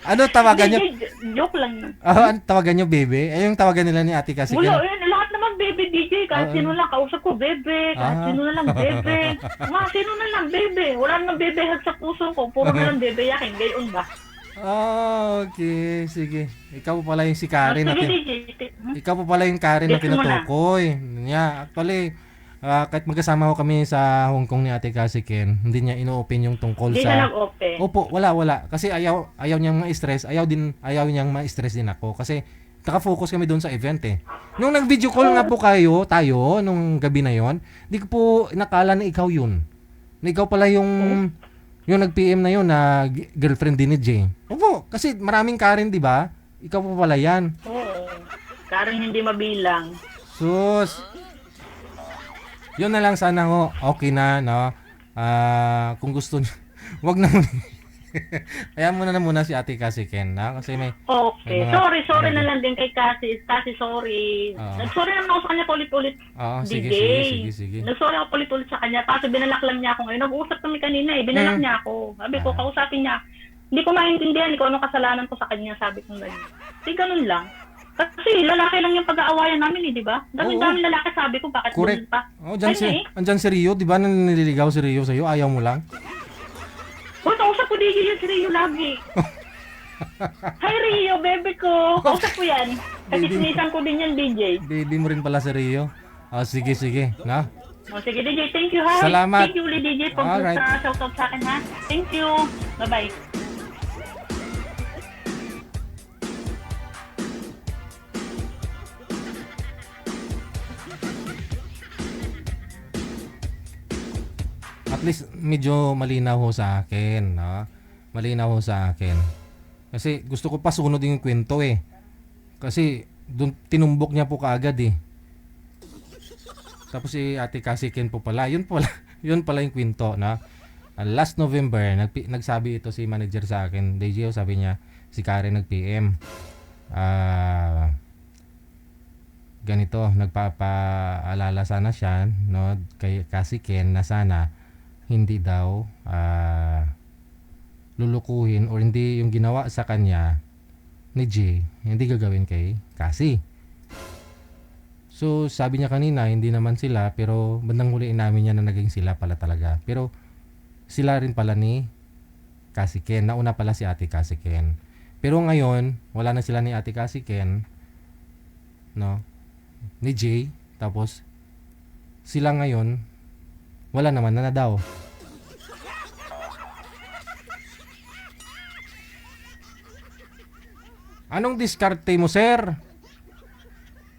[SPEAKER 4] Ano tawagan niyo?
[SPEAKER 6] DJ, joke lang.
[SPEAKER 4] Ano tawagan niyo, baby? Ay, yung tawagan nila ni Ate kasi.
[SPEAKER 6] Wala, lahat naman bebe, DJ. Kahit sino lang, kausap ko, bebe. Kahit sino na lang, bebe. Sino na lang, bebe. Wala namang bebe sa puso ko. Puro na lang bebe yakin. Gayon ba?
[SPEAKER 4] Okay, sige. Ikaw pa pala yung si Karen na
[SPEAKER 6] Sige, DJ.
[SPEAKER 4] Ikaw pa pala yung Karen na
[SPEAKER 6] Guess mo na.
[SPEAKER 4] tinutukoy. Yeah, actually, kahit magkasama ko kami sa Hong Kong ni Ate Cassie Ken, hindi niya ino-open yung tungkol
[SPEAKER 6] Hindi
[SPEAKER 4] sa...
[SPEAKER 6] na nag-open.
[SPEAKER 4] Opo, wala. Kasi ayaw niyang ma-stress. Ayaw niyang ma-stress din ako. Kasi nakafocus kami doon sa event eh. Nung nag-video call nga po tayo, nung gabi na yon, di ko po nakala na ikaw yun. Na ikaw pala yung nag-PM na yun na girlfriend din ni Jay. Opo, kasi maraming Karen, di ba? Ikaw po pala yan.
[SPEAKER 6] Oo. Karang hindi mabilang.
[SPEAKER 4] Sus. Yun na lang sana ho. Okay na, no? Kung gusto niyo, wag na muna. Kaya muna si Ate Cassie Ken, na? Kasi may...
[SPEAKER 6] Okay.
[SPEAKER 4] May mga-
[SPEAKER 6] Sorry na lang din kay Cassie. Cassie, sorry. Nag-sorry naman ako sa kanya paulit-ulit.
[SPEAKER 4] Oo,
[SPEAKER 6] DJ.
[SPEAKER 4] sige.
[SPEAKER 6] Nag-sorry ako paulit-ulit sa kanya. Kasi binalak lang niya ako ngayon. Nag-uusap kami kanina eh. Binalak niya ako. Sabi ko, kausapin niya. Hindi ko maintindihan kung anong kasalanan ko sa kanya. Sabi ko ganyan. Hindi, ganun lang. Kasi lalaki lang yung pag-aawayan namin eh, di ba? Dami-dami lalaki, sabi ko, bakit
[SPEAKER 4] Correct.
[SPEAKER 6] ganun pa?
[SPEAKER 4] Oh, andyan
[SPEAKER 6] Ayun
[SPEAKER 4] si Rio, di ba? Nililigaw si Rio sa'yo, ayaw mo lang.
[SPEAKER 6] Uy, kausap ko DJ yun si Rio lagi. Hi Rio, bebe ko. Kausap ko yan. Kasi ko din yan, DJ.
[SPEAKER 4] Baby mo rin pala si Rio. Sige, na?
[SPEAKER 6] O, sige, DJ. Thank you, ha?
[SPEAKER 4] Salamat.
[SPEAKER 6] Thank you ulit, DJ, pag
[SPEAKER 4] Alright.
[SPEAKER 6] sa shoutout sa akin, ha? Thank you. Bye-bye.
[SPEAKER 4] At least medyo malinaw ho sa akin, no? Malinaw ho sa akin. Kasi gusto ko pa sunod yung kwento eh. Kasi doon tinumbok niya po kaagad eh. Tapos si Ate Cassie Ken po pala. Yun pala yung kwento, na last November nagsabi ito si manager sa akin. DJ, sabi niya si Karen nag-PM. Ganito, nagpapaalala sana siya, no, kay Cassie Ken na sana hindi daw lulukuhin or hindi yung ginawa sa kanya ni Jay, hindi gagawin kay Cassie. So sabi niya kanina hindi naman sila, pero bandang huli namin niya na naging sila pala talaga. Pero sila rin pala ni Cassie Ken. Nauna pala si Ate Cassie Ken. Pero ngayon wala na sila ni Ate Cassie Ken, no, ni Jay. Tapos sila ngayon wala naman na daw. Anong diskarte mo, sir?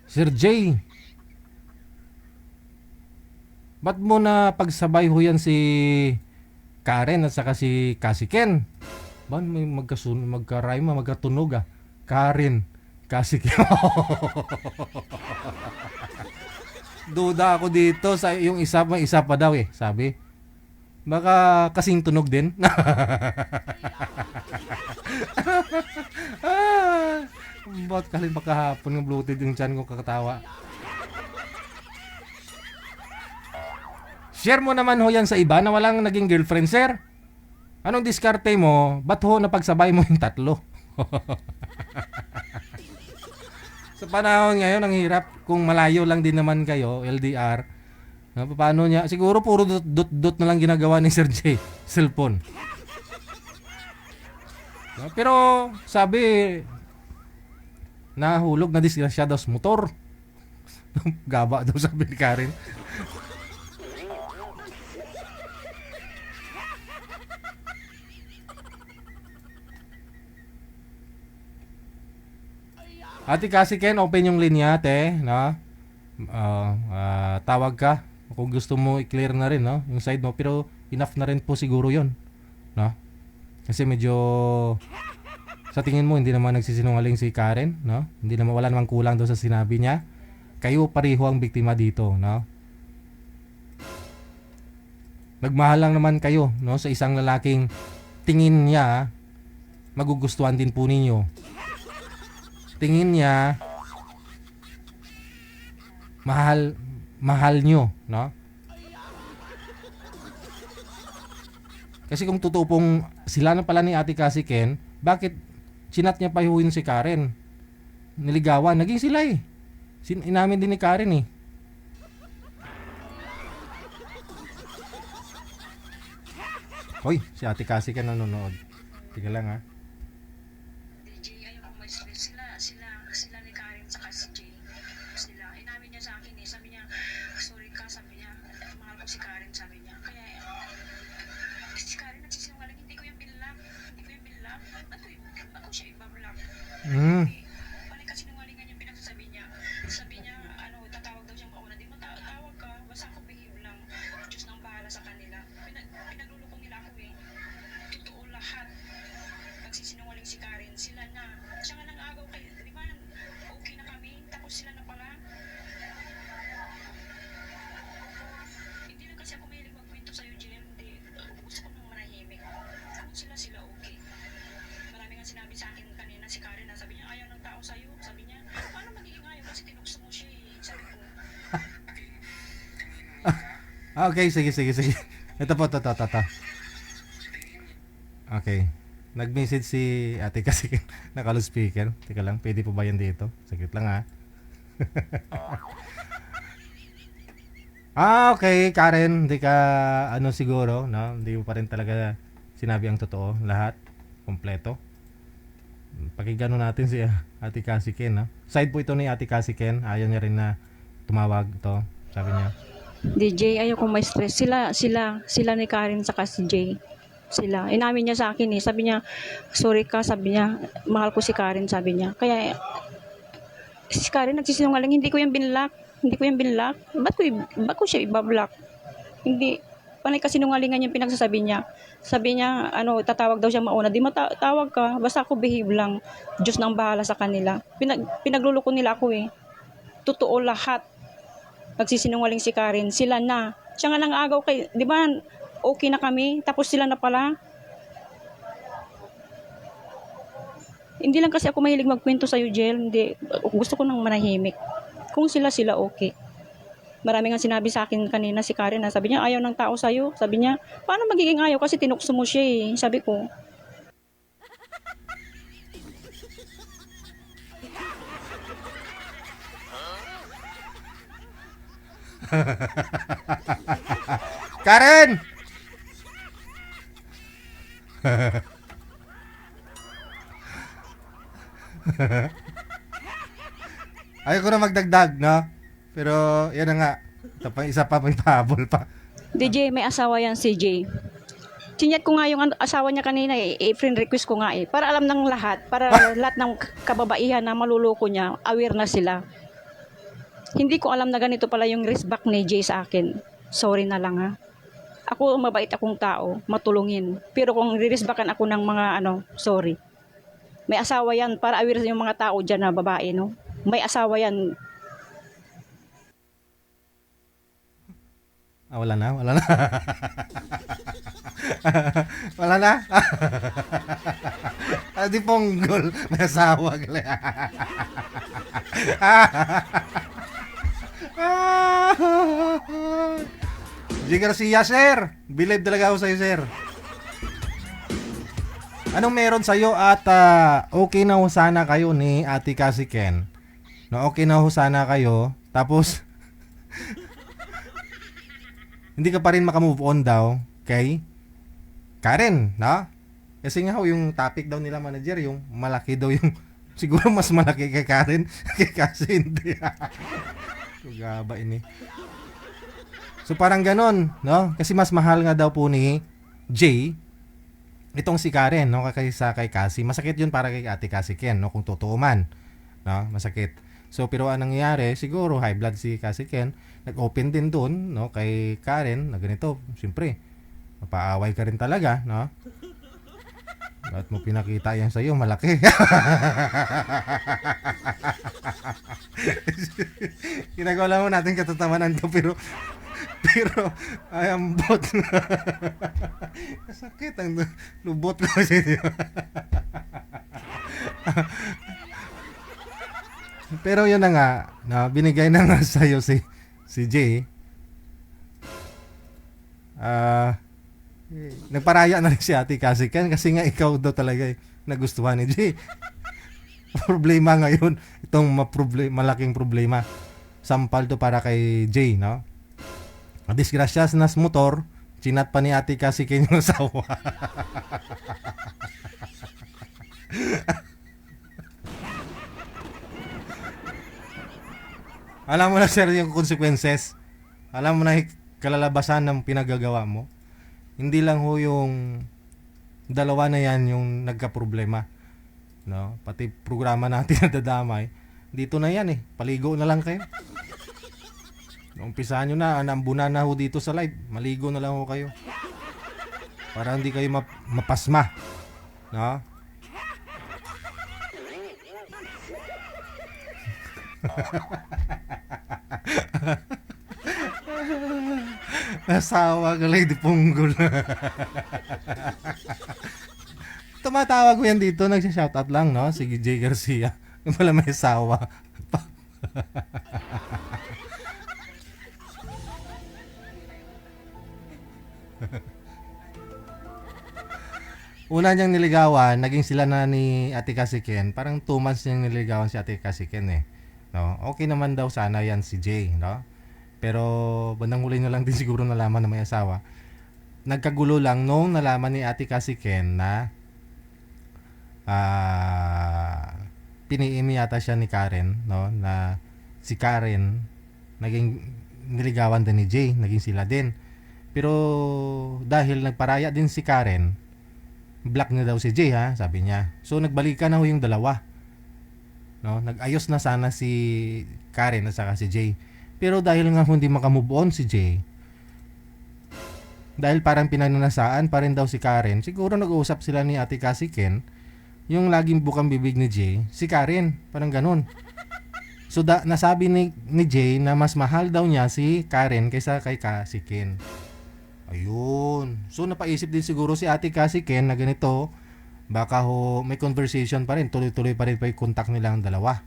[SPEAKER 4] Sir Jay? Ba't mo na pagsabay ho yan si Karen at saka si Cassie Ken? Ba, may magkarayma, magkatunog Karen, Cassie Ken. Duda ako dito sa yung isa, may isa pa daw sabi. Baka kasing tunog din. Ba't kalin makahapon ng bloated yung tiyan ko kakatawa. Share mo naman ho yan sa iba na walang naging girlfriend, sir. Anong diskarte mo? Ba't ho napagsabay mo yung tatlo? Sa panahon ngayon, ang hirap. Kung malayo lang din naman kayo, LDR, paano niya? Siguro puro dot na lang ginagawa ni Sir J. Cellphone. Pero sabi, nahulog na disgrasya daw sa motor. Gaba daw sabi ni Karen. Ate Cassie Ken, open yung linya, te, no? Tawag ka kung gusto mo i-clear na rin, no? Yung side mo, pero enough na rin po siguro 'yon, no? Kasi medyo sa tingin mo hindi naman nagsisinungaling si Karen, no? Hindi naman, wala namang kulang doon sa sinabi niya. Kayo pareho ang biktima dito, no? Nagmahal lang naman kayo, no, sa isang lalaking tingin niya magugustuhan din po ninyo. Tingin niya mahal nyo, no? Kasi kung totoo pong sila na pala ni Ate Cassie Ken, bakit sinat niya payuhin si Karen? Niligawan, naging sila inamin din ni Karen Hoy, si Ate Cassie Ken nanonood. Tiga lang
[SPEAKER 7] Sila ni Karen saka si Jay. Sila, inamin niya sa akin sabi niya, sorry ka, sabi niya, mahal ko si Karen, sabi niya. Kaya, si Karen nagsisinungaling, hindi ko yung binlock. Ako siya ibablock. Balik kasi sinungalingan yung pinagsasabi niya. Sabi niya, tatawag daw siyang mauna. Di mo tawag ka, basta ako behave lang. Diyos nang bahala sa kanila. Pinaglulukong nila ako Totoo lahat. Nagsisinungaling si Karen, sila na. Siya nga nang agaw kayo, di ba? Okay na kami, tapos sila na pala. Hindi lang kasi ako mahilig magkwento sa'yo, Jem. Gusto ko nang manahimik. Kung sila okay. Marami nga sinabi sa akin kanina si Karen na sabi niya, ayaw ng tao sa'yo. Sabi niya, paano magiging ayaw kasi tinukso mo siya Sabi ko.
[SPEAKER 4] Okay, sige. Ito po, to. Okay. Nag-message si Ate kasi naka-loud speaker. Teka lang, pwede po ba yan dito? Saglit lang okay, Karen, hindi ka siguro, no? Hindi mo pa rin talaga sinabi ang totoo, lahat, kompleto. Pakinggan natin si Ate Cassie Ken, no? Side po ito ni Ate Cassie Ken. Ayaw niya rin na tumawag ito. Sabi niya,
[SPEAKER 7] DJ, ayoko may stress. Sila ni Karen saka si Jay. Sila. Inamin niya sa akin Sabi niya, sorry ka, sabi niya, mahal ko si Karen, sabi niya. Kaya, si Karen nagsisinungaling, hindi ko yung binlock. Ba't ko siya ibablock? Hindi. Panay kasinungalingan yung pinagsasabi niya. Sabi niya, tatawag daw siyang mauna. Di mo tawag ka, basta ako behave lang. Diyos nang bahala sa kanila. Pinagluloko nila ako Totoo lahat. Nagsisinungaling si Karen, sila na. Siya nga nang agaw kay, di ba, okay na kami, tapos sila na pala. Hindi lang kasi ako mahilig magkwento sa'yo, Jel. Hindi, gusto ko nang manahimik. Kung sila okay. Marami nga sinabi sa akin kanina si Karen na sabi niya ayaw ng tao sa'yo. Sabi niya, paano magiging ayaw kasi tinukso mo siya eh. Sabi ko,
[SPEAKER 4] Karen! Ayaw ko na magdagdag, no? Pero, yan na nga. Ito pa, isa pa, may pahabol pa.
[SPEAKER 7] DJ, may asawa yan si Jay. Chinyat ko nga yung asawa niya kanina friend request ko nga para alam ng lahat, para lahat ng kababaihan na maluloko niya, aware na sila. Hindi ko alam na ganito pala yung respect ni Jay sa akin. Sorry na lang ha. Ako, mabait akong tao, matulungin. Pero kung ririsbakan ako ng mga sorry. May asawa yan, para aware yung mga tao dyan na babae, no? May asawa yan.
[SPEAKER 4] Wala na. Wala na. Di ponggol. May asawa. G. Garcia, sir. Believe talaga ako sa'yo, sir. Anong meron sa'yo at okay na ho sana kayo ni Ate Cassie Ken? No, okay na ho sana kayo. Tapos, hindi ka pa rin makamove on daw kay Karen, no? Kasi nga ho, yung topic daw nila manager, yung malaki daw yung, siguro mas malaki kay Karen, kay Cassie hindi. Gaba ini. So parang ganon, no? Kasi mas mahal nga daw po ni Jay itong si Karen, no? Kaysa kay Cassie. Masakit yun para kay Ate Cassie Ken, no? Kung totoo man, no? Masakit. So pero anong nangyari, siguro high blood si Cassie Ken, nag-open din doon, no? Kay Karen, na ganito, siyempre, mapaaway ka rin talaga, no? At mo pinakita yan sa'yo, malaki. Ginagawa mo natin katatawanan to, pero ay ambot. Sakit ang lubot ko kasi. Pero yun na nga, na binigay na nga sa'yo si Jay. Nagparaya na rin si Ate Cassie Ken kasi nga ikaw daw talaga nagustuhan ni Jay. Problema ngayon, itong malaking problema. Sampal to para kay Jay, no? Disgrasyas nas motor, chinat pa ni Ate Cassie Ken yung asawa. Alam mo na sir yung consequences. Alam mo na kalalabasan ng pinagagawa mo. Hindi lang ho yung dalawa na yan yung nagka-problema. No? Pati programa natin nadadamay. Dito na yan eh. Paligo na lang kayo. Umpisahan nyo na. Anambunan na ho dito sa live. Maligo na lang ho kayo. Para hindi kayo mapasma. No? Asawa ka lang, di punggol. Tumatawag ko yan dito, nagsishoutout lang, no? Si J. Garcia. Yung pala may asawa. Una niyang niligawan, naging sila na ni Ate Cassie Ken. Parang 2 months niyang niligawan si Ate Cassie Ken eh. No? Okay naman daw sana yan si Jay, no? Pero bandang huli na lang din siguro nalaman na may asawa. Nagkagulo lang nung nalaman ni Ate Cassie Ken na piniim yata siya ni Karen, no? Na si Karen naging niligawan din ni Jay, naging sila din. Pero dahil nagparaya din si Karen, black na daw si Jay, ha, sabi niya. So nagbalikan na ho yung dalawa. No, nag-ayos na sana si Karen at saka si Jay. Pero dahil nga hindi makamove on si Jay, dahil parang pinananasaan pa rin daw si Karen, siguro nag-uusap sila ni Ate Cassie Ken, yung laging bukang bibig ni Jay, si Karen, parang ganun. So nasabi ni Jay na mas mahal daw niya si Karen kaysa kay Cassie Ken. Ayun. So napaisip din siguro si Ate Cassie Ken na ganito, baka ho may conversation pa rin, tuloy-tuloy pa rin pa yung contact nilang dalawa.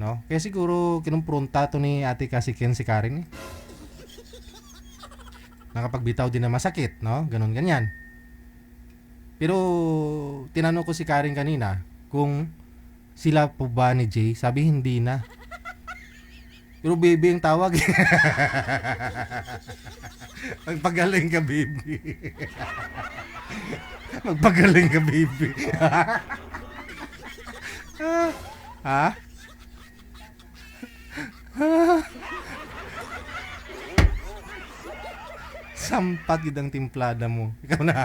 [SPEAKER 4] no? Kaya siguro kinumpronta to ni Ate Kasiken si Karen eh. Nakapagbitaw din na masakit, no? Ganon ganyan. Pero tinanong ko si Karen kanina kung sila po ba ni Jay, sabi hindi na. Pero baby ang tawag. Magpagaling ka, baby. Magpagaling ka, baby. Ha? Sampat gid ang timplada mo. Ikaw na.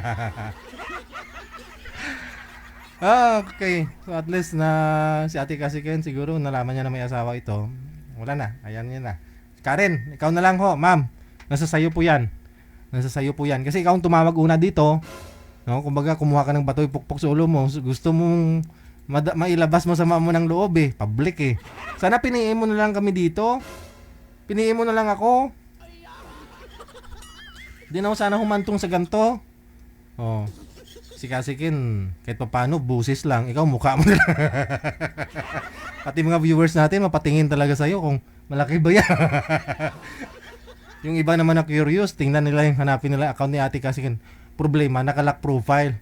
[SPEAKER 4] Okay. So at least na si Ate Kasiken siguro nalaman niya na may asawa ito. Wala na. Ayan yun na. Karen, ikaw na lang ho, ma'am. Nasa sayo po yan. Nasa sayo po yan. Kasi ikaw ang tumawag una dito. No? Kumbaga, kumuha ka ng bato, ipukpok sa ulo mo. Gusto mong mailabas mo sa mo ng loob eh. Public eh. Sana piniin mo na lang kami dito. Piniin mo na lang ako. Di na ako sana humantong sa ganto. Oh. Si Kasikin, kahit pa paano, busis lang. Ikaw, mukha mo na lang. Pati mga viewers natin, mapatingin talaga sa'yo kung malaki ba yan. Yung iba naman na curious, tingnan nila yung hanapin nila account ni Ate Kasikin. Problema, nakalock profile.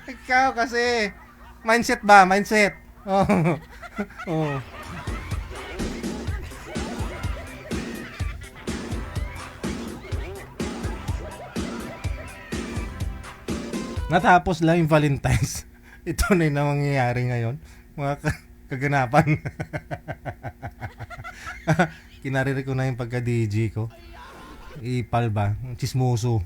[SPEAKER 4] Ikaw kasi, mindset ba? Mindset. Oh. Oh. Natapos lang yung Valentine's. Ito na yung nangyayari ngayon. Mga kaganapan. Kinariri ko na yung pagka-DJ ko. Ipal ba? Chismoso.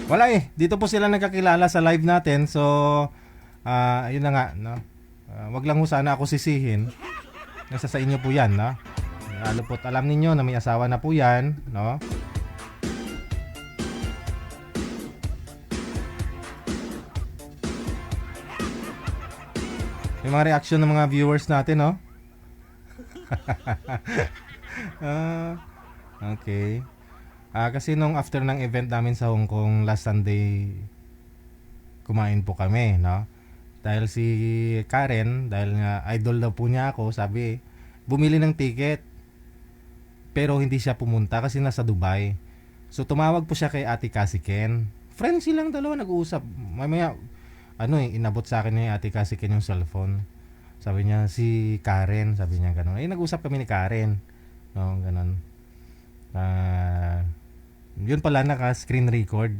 [SPEAKER 4] Wala eh. Dito po sila nagkakilala sa live natin. So, ayun na nga. No? Wag lang ho sana ako sisihin. Nasa sa inyo po yan. No? Lalo po't alam ninyo na may asawa na po yan, no? May mga reaction ng mga viewers natin, no? Okay. Kasi nung after ng event namin sa Hong Kong last Sunday, kumain po kami, no? Dahil si Karen, dahil nga idol daw po niya ako, sabi, bumili ng ticket. Pero hindi siya pumunta kasi nasa Dubai. So tumawag po siya kay Ate Kasiken. Friends silang dalawa nag-uusap. Mamaya inabot sa akin ni Ate Kasiken yung cellphone. Sabi niya si Karen, sabi niya gano'n. Nag-usap kami ni Karen. No, gano'n. Yun pala naka-screen record,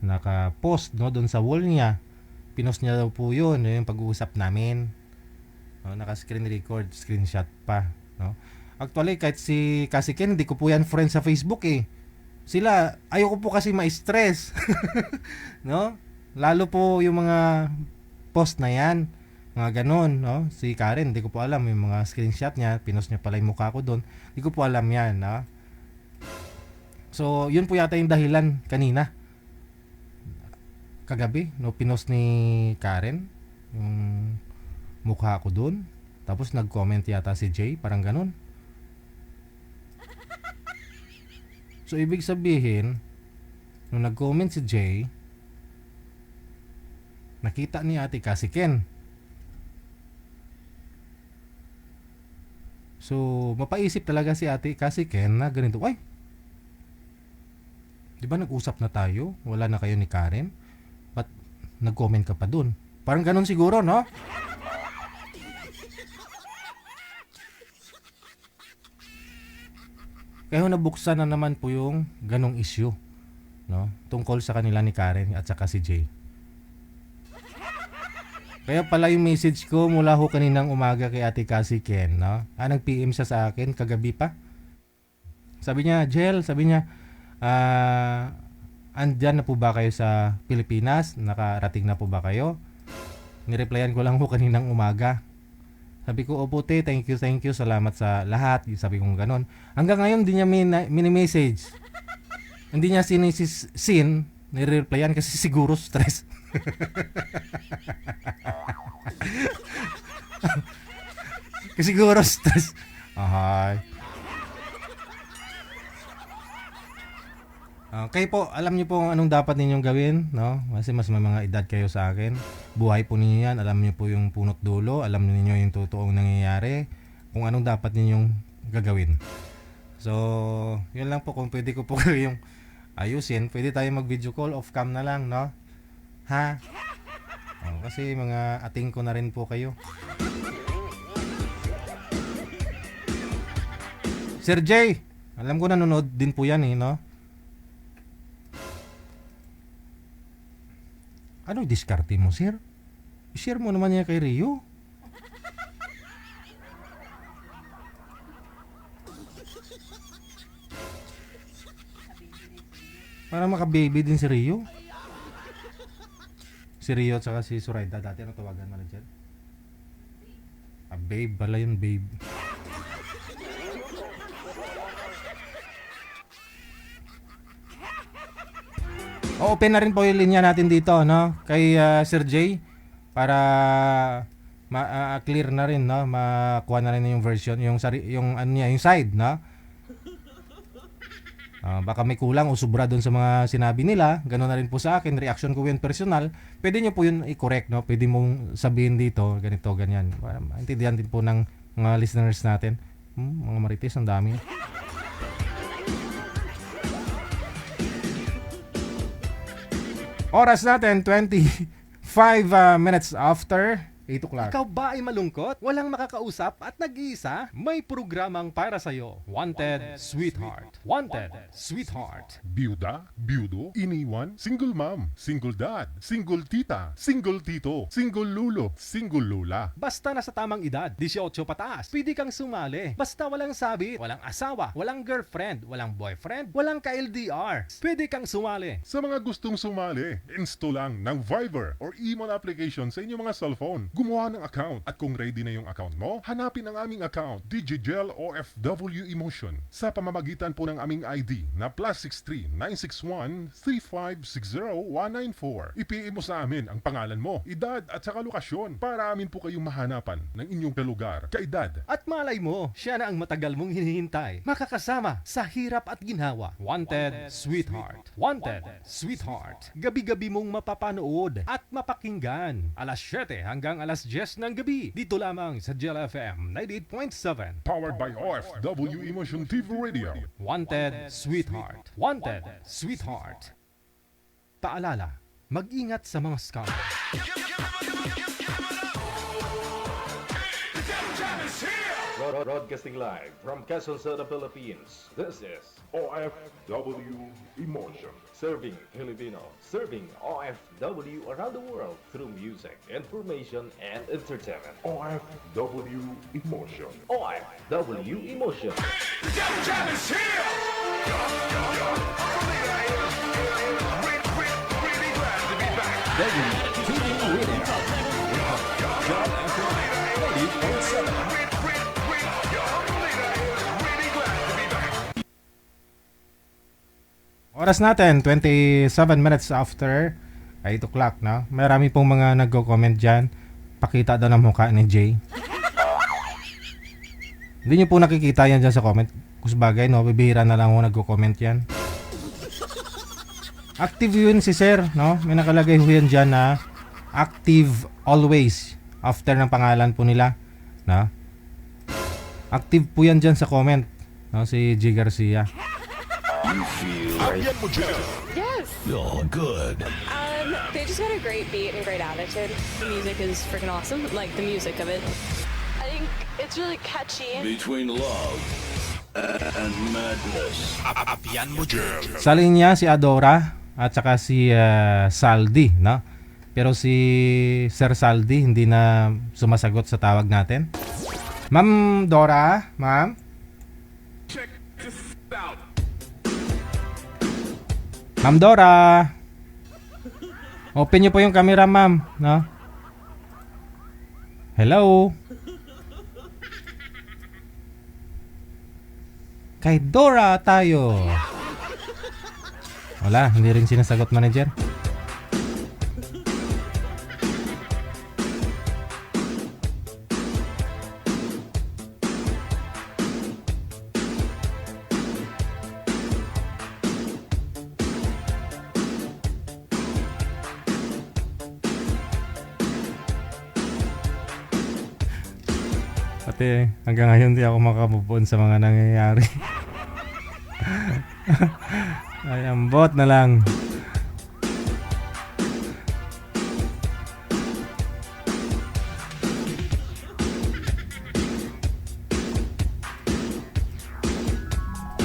[SPEAKER 4] naka-post no doon sa wall niya. Pinost niya daw po yun, yung pag-uusap namin. No, naka-screen record, screenshot pa, no. Actually, kahit si Kasiken, hindi ko po yan friend sa Facebook eh. Sila, ayoko po kasi ma-stress. No? Lalo po yung mga post na yan. Mga ganon, no? Si Karen, hindi ko po alam. Yung mga screenshot niya, pinost niya pala yung mukha ko doon. Hindi ko po alam yan, no? So, yun po yata yung dahilan kanina. Kagabi, no? Pinost ni Karen yung mukha ko doon. Tapos nag-comment yata si Jay, parang ganon. So, ibig sabihin, nung nag-comment si Jay, nakita ni Ate Kasiken. So, mapaisip talaga si Ate Kasiken na ganito, ay, di ba nag-usap na tayo? Wala na kayo ni Karen? Ba't nag-comment ka pa dun? Parang ganon siguro, no? Kaya nabuksan na naman po yung ganong issue, no? Tungkol sa kanila ni Karen at saka si Jay. Kaya pala yung message ko mula ho kaninang umaga kay Ate Kasiken, no? Nag-PM siya sa akin kagabi pa. Sabi niya, Jel, andyan na po ba kayo sa Pilipinas? Nakarating na po ba kayo? Nireplyan ko lang ho kaninang umaga. Sabi ko, opo te, thank you, salamat sa lahat. Sabi ko ganon. Hanggang ngayon, hindi niya mini-message. Hindi niya sin, nire-replyan kasi siguro stress. Kasi siguro stress. Ahay. Kayo po, alam niyo po anong dapat ninyong gawin, no? Kasi mas may mga edad kayo sa akin. Buhay po ninyo yan, alam niyo po yung punot dulo, alam niyo yung totoong nangyayari, kung anong dapat ninyong gagawin. So, yun lang po, kung pwede ko po kayong ayusin, pwede tayo mag-video call, off cam na lang, no? Ha? Kasi mga ating ko na rin po kayo. Sir Jay, alam ko nanonood din po yan no? Ano diskarte mo, sir? I-share mo naman niya kay Rio. Para maka-baby din si Rio. Si Rio at saka si Suraida. Dati ano tawagan mo na dyan? Babe. Pala yun, babe. Open na rin po yung linya natin dito, no? Kay Sir J. Para clear na rin, no? Makuha na rin yung version, yung ano niya, yung side, no? Baka may kulang o sobra doon sa mga sinabi nila. Ganoon na rin po sa akin. Reaction ko yun personal. Pwede nyo po yun i-correct, no? Pwede mong sabihin dito, ganito, ganyan. Para maintindihan din po ng mga listeners natin. Mga marites, ang dami. Oras natin, 25 minutes after 8 o'clock. Ikaw ba ay malungkot? Walang makakausap at nag-iisa? May programang para sa'yo. Wanted, Sweetheart. Wanted, Sweetheart.
[SPEAKER 5] Byuda, byudo, iniwan, single mom, single dad, single tita, single tito, single lulo, single lula.
[SPEAKER 4] Basta nasa tamang edad, 18 pataas, pwede kang sumali. Basta walang sabit, walang asawa, walang girlfriend, walang boyfriend, walang ka-LDR. Pwede kang sumali.
[SPEAKER 5] Sa mga gustong sumali, install lang ng Viber or Emon application sa inyong mga cellphone. Gumawa ng account at kung ready na yung account mo, hanapin ang aming account, DigiGel OFW Emotion, sa pamamagitan po ng aming ID na +63 961 3560 194. I-PM mo sa amin ang pangalan mo, edad at saka lokasyon para amin po kayong mahanapan ng inyong kalugar, kaedad.
[SPEAKER 4] At malay mo, siya na ang matagal mong hinihintay. Makakasama sa hirap at ginhawa. Wanted, Sweetheart. Wanted, Sweetheart. Gabi-gabi mong mapapanood at mapakinggan. Alas 7 hanggang alas 10 ng gabi. Dito lamang sa Gel FM 98.7.
[SPEAKER 5] Powered by OFW Emotion TV Radio.
[SPEAKER 4] Wanted, Sweetheart. Wanted, Sweetheart. Paalala, mag-ingat sa mga scam.
[SPEAKER 2] Broadcasting live from Quezon City, Philippines. This is
[SPEAKER 5] OFW Emotion.
[SPEAKER 2] Serving Filipino, serving OFW around the world through music, information, and entertainment.
[SPEAKER 5] OFW Emotion.
[SPEAKER 2] OFW Emotion.
[SPEAKER 1] Jam is here! Really glad to be back.
[SPEAKER 4] Oras natin, 27 minutes after 8 o'clock, no? Marami pong mga nagko-comment dyan. Pakita daw ng mukha ni Jay. Hindi nyo po nakikita yan dyan sa comment. Kusbagay, no? Bibihira na lang ako nagko-comment yan. Active yun si Sir, no? May nakalagay ho yan dyan na active always after ng pangalan po nila, no? Active po yan dyan sa comment, no? Si G. Garcia.
[SPEAKER 3] Apian mo dyan.
[SPEAKER 8] Yes.
[SPEAKER 3] Oh, good.
[SPEAKER 8] They just got a great beat and great attitude. The music is freaking awesome. Like the music of it. I think it's really catchy.
[SPEAKER 3] Between love and madness. Apian mo dyan.
[SPEAKER 4] Sa linya si Adora at saka si Saldi, no? Pero si Sir Saldi hindi na sumasagot sa tawag natin. Ma'am Dora, ma'am?
[SPEAKER 1] Check this out.
[SPEAKER 4] Ma'am Dora. Open niyo po yung camera, ma'am, no? Hello. Kay Dora tayo. Wala, hindi rin sinasagot manager. Te, hanggang ngayon di ako makamove on sa mga nangyayari. Ay, ambot na lang.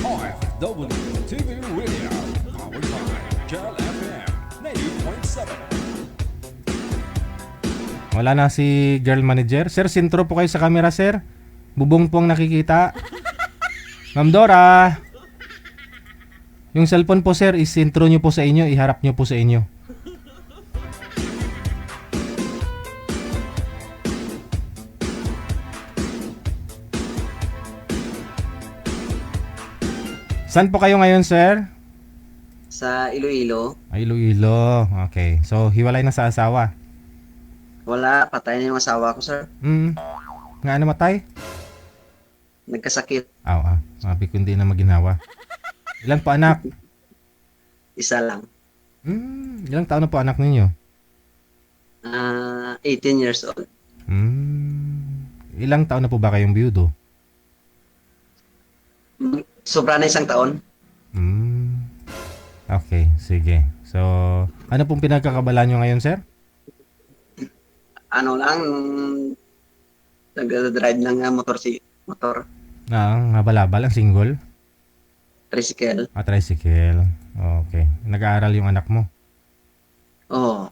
[SPEAKER 3] OFW TV Radio, powered by Jel FM 90.7.
[SPEAKER 4] Wala na si girl manager. Sir, sintro po kayo sa camera, sir. Bubong po ang nakikita. Ma'am Dora. Yung cellphone po, sir, isintro nyo po sa inyo. Iharap nyo po sa inyo. Saan po kayo ngayon, sir?
[SPEAKER 9] Sa Iloilo.
[SPEAKER 4] Ay, Iloilo. Okay. So, hiwalay na sa asawa.
[SPEAKER 9] Wala, patay na yung asawa ko, sir.
[SPEAKER 4] Nga namatay?
[SPEAKER 9] Nagkasakit.
[SPEAKER 4] Sabi ko hindi na maginawa. Ilan po anak?
[SPEAKER 9] Isa lang.
[SPEAKER 4] Ilang taon na po anak ninyo?
[SPEAKER 9] 18 years old.
[SPEAKER 4] Ilang taon na po ba kayong biyudo?
[SPEAKER 9] Sobra na 1 taon.
[SPEAKER 4] Okay, sige. So, ano pong pinagkakabalan nyo ngayon, sir?
[SPEAKER 9] Ano lang, nag-drive ng motor.
[SPEAKER 4] Nabalabal ang single?
[SPEAKER 9] Tricycle.
[SPEAKER 4] Tricycle. Okay. Nag-aaral yung anak mo?
[SPEAKER 9] Oo.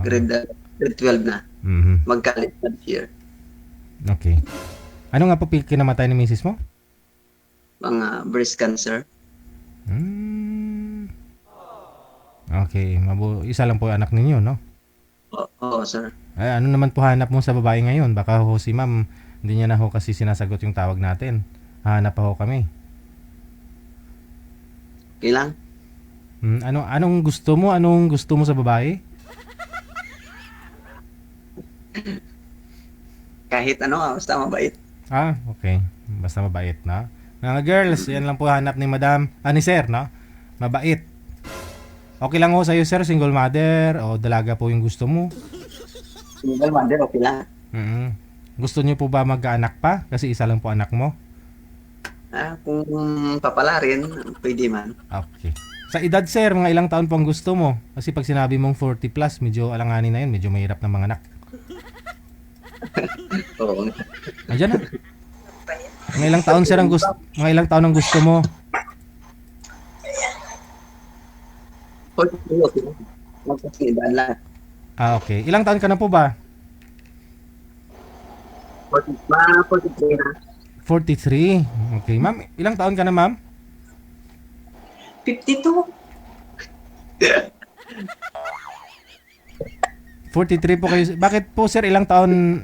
[SPEAKER 9] Grade 12 na. Mag-college na this year.
[SPEAKER 4] Okay. Ano nga po kinamatay ni misis mo?
[SPEAKER 9] Mga breast cancer.
[SPEAKER 4] Okay. Isa lang po yung anak ninyo, no?
[SPEAKER 9] Oo, sir.
[SPEAKER 4] Ay, ano naman po hanap mo sa babae ngayon? Baka ho si ma'am, hindi niya na ho kasi sinasagot yung tawag natin. Hanap pa ho kami.
[SPEAKER 9] Okay lang.
[SPEAKER 4] Anong gusto mo? Anong gusto mo sa babae?
[SPEAKER 9] Kahit ano, basta mabait.
[SPEAKER 4] Okay. Basta mabait, na. Mga girls, yan lang po hanap ni madam. Ni sir, no? Mabait. Okay lang ho sa'yo, sir, single mother o dalaga po yung gusto mo?
[SPEAKER 9] Single mother, okay lang.
[SPEAKER 4] Gusto niyo po ba mag-anak pa? Kasi isa lang po anak mo?
[SPEAKER 9] Kung papalarin, pwede man.
[SPEAKER 4] Okay. Sa edad, sir, mga ilang taon po ang gusto mo? Kasi pag sinabi mong 40 plus, medyo alanganin na yun. Medyo mahirap ng mga anak.
[SPEAKER 9] Oo.
[SPEAKER 4] Andiyan na. Mga ilang taon, sir, mga ilang taon ang gusto mo?
[SPEAKER 9] 43, okay. Magkasidaan lang.
[SPEAKER 4] Okay. Ilang taon ka na po ba?
[SPEAKER 9] 43 na.
[SPEAKER 4] 43. Okay, ma'am. Ilang taon ka na, ma'am?
[SPEAKER 9] 52.
[SPEAKER 4] 43 po kayo. Bakit po, sir, ilang taon...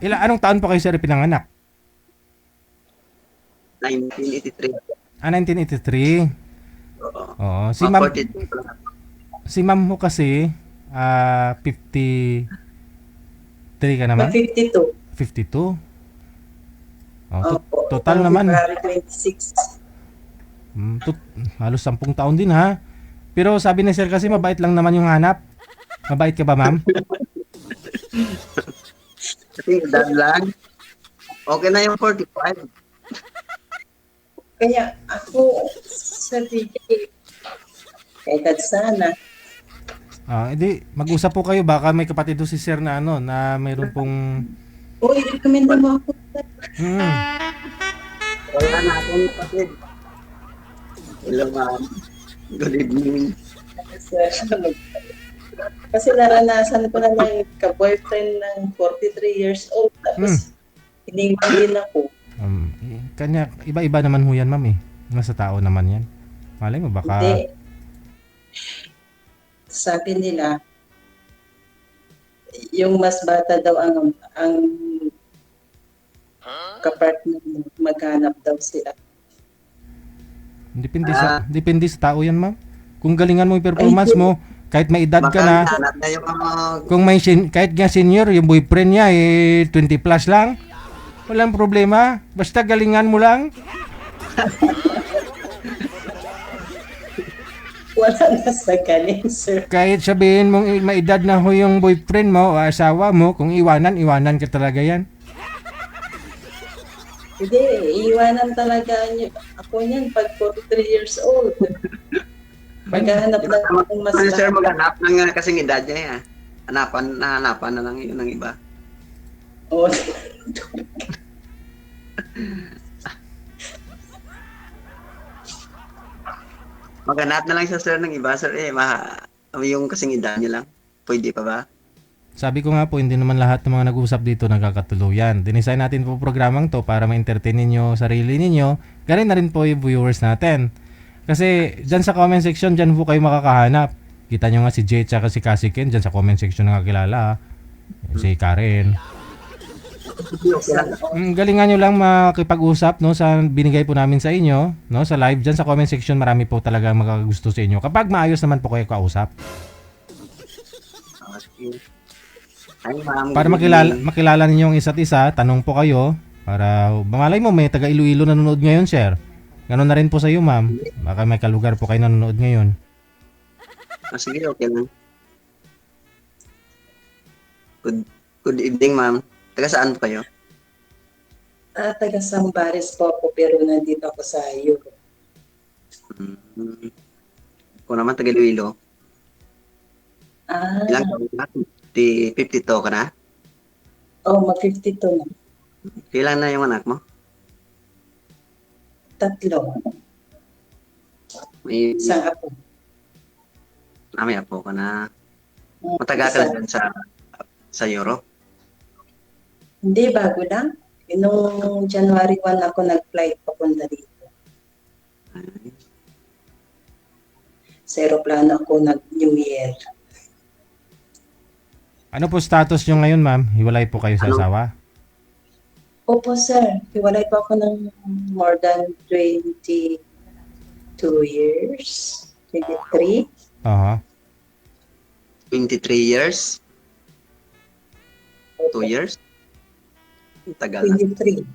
[SPEAKER 4] Anong taon po kayo, sir, pinanganak?
[SPEAKER 9] 1983.
[SPEAKER 4] 1983. Oo. Si ma'am...
[SPEAKER 9] 42 pa lang.
[SPEAKER 4] Si ma'am mo kasi, 53 ka naman?
[SPEAKER 10] 52.
[SPEAKER 4] 52? Total naman.
[SPEAKER 10] February 26.
[SPEAKER 4] Halos 10 taon din, ha? Pero sabi ni sir kasi mabait lang naman yung hanap. Mabait ka ba, ma'am?
[SPEAKER 9] Kasi dahil lang, okay na yung 45.
[SPEAKER 10] Kaya ako sa DJ, kahit sana.
[SPEAKER 4] Hindi, mag-usap po kayo. Baka may kapatid do si sir na na mayroon pong...
[SPEAKER 10] i-recommend mo ako.
[SPEAKER 9] Wala na akong kapatid. Hello, ma'am. Good evening.
[SPEAKER 10] Kasi naranasan ko na yung ka-boyfriend ng 43 years old. Tapos, iniwan din ako.
[SPEAKER 4] Kanya, iba-iba naman ho yan, ma'am, eh. Nasa tao naman yan. Malay mo, baka...
[SPEAKER 10] Hindi. Sabi nila, yung mas bata daw ang kapartner mo, maghanap daw sila.
[SPEAKER 4] Depende sa tao yan, ma'am. Kung galingan mo yung performance mo, kahit may edad ka na, kung may kahit nga senior, yung boyfriend niya 20 plus lang, walang problema. Basta galingan mo lang.
[SPEAKER 10] Wala na sa galing, sir.
[SPEAKER 4] Kahit sabihin mong may edad na ho yung boyfriend mo o asawa mo, kung iwanan ka talaga yan.
[SPEAKER 10] Hindi, iiwanan talaga niyo. Ako niyan pag 43 years old. Maghahanap na akong mas
[SPEAKER 9] Ano, sir, maghanap ng kasing edad niya. Hanapan na lang yun ng iba.
[SPEAKER 10] Oh.
[SPEAKER 9] Maghanap na lang siya, sir, ng iba, sir. Yung kasing edad niya lang. Pwede pa ba?
[SPEAKER 4] Sabi ko nga po, hindi naman lahat ng mga nag-uusap dito nagkakatuluyan. Dinesign natin po programang to para ma-entertain ninyo sarili ninyo. Ganun na rin po yung viewers natin. Kasi dyan sa comment section, dyan po kayo makakahanap. Kita nyo nga si Jay at si Cassie Ken dyan sa comment section nakakilala. Si Karen. Galingan nyo lang makipag-usap no, sa binigay po namin sa inyo. No, sa live dyan sa comment section, marami po talaga magkagusto sa inyo. Kapag maayos naman po kayo kausap.
[SPEAKER 9] Ay, ma'am.
[SPEAKER 4] Para makilala ninyo ang isa't isa, tanong po kayo. Para malay mo, may taga Iloilo nanonood ngayon, sir. Ganon na rin po sa iyo, ma'am. Baka may kalugar po kayo nanonood ngayon.
[SPEAKER 9] Sige, okay lang. Good evening, ma'am. Taga saan po kayo?
[SPEAKER 10] Taga Sambales po ako pero nandito ako sa Europe.
[SPEAKER 9] Ako naman taga Iloilo. Ilang taon na? 52 ka na?
[SPEAKER 10] Oh, mag-52 na.
[SPEAKER 9] Kailan na yung anak mo?
[SPEAKER 10] 3.
[SPEAKER 9] May
[SPEAKER 10] Isang apo.
[SPEAKER 9] may apo ka na. Matagal ka na dyan sa Europe?
[SPEAKER 10] Hindi, bago lang. Noong January 1 ako nag-flight papunta dito. Sa aeroplano ako nag-New Year.
[SPEAKER 4] Ano po status nyo ngayon, ma'am? Hiwalay po kayo sa asawa?
[SPEAKER 10] Opo, sir. Hiwalay pa ako ng more than 22 years. 23.
[SPEAKER 9] 23 years? 2 years? Tagal na.
[SPEAKER 10] 23.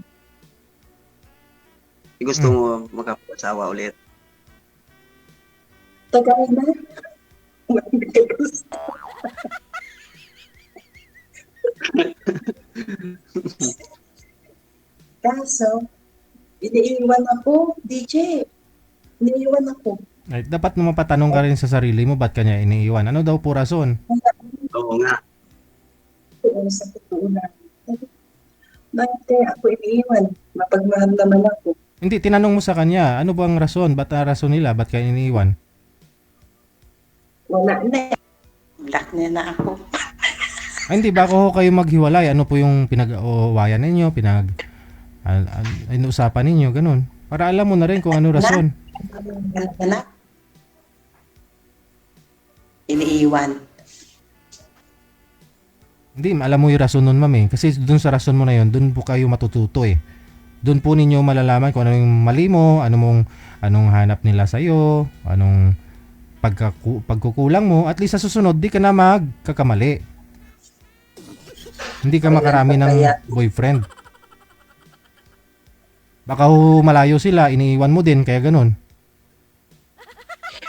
[SPEAKER 9] Gusto mo makapasawa ulit?
[SPEAKER 10] Tagal na. Kaso, iniiwan ako, DJ. Iniiwan ako.
[SPEAKER 4] Ay, dapat mo mapatanong ka rin sa sarili mo, ba't kanya iniiwan? Ano daw po rason?
[SPEAKER 9] Oo nga.
[SPEAKER 10] Oo, sa totoo na. Bakit ako iniiwan? Mapagmahal naman ako.
[SPEAKER 4] Hindi, tinanong mo sa kanya, ano bang rason? Ba't ang rason nila? Ba't kaya iniiwan?
[SPEAKER 10] Wala na. Black na ako.
[SPEAKER 4] Ay, hindi, bako kayo maghiwalay? Ano po yung pinag-uwayan ninyo? Inuusapan ninyo? Ganun. Para alam mo na rin kung ano rason.
[SPEAKER 10] Anak? Iniiwan.
[SPEAKER 4] Hindi, alam mo yung rason nun, ma'am eh. Kasi dun sa rason mo na yun, dun po kayo matututo eh. Dun po ninyo malalaman kung ano yung mali mo, anong hanap nila sa'yo, anong pagkukulang mo. At least sa susunod, di ka na magkakamali. Hindi ka makarami ng boyfriend. Baka malayo sila, iniiwan mo din, kaya ganun.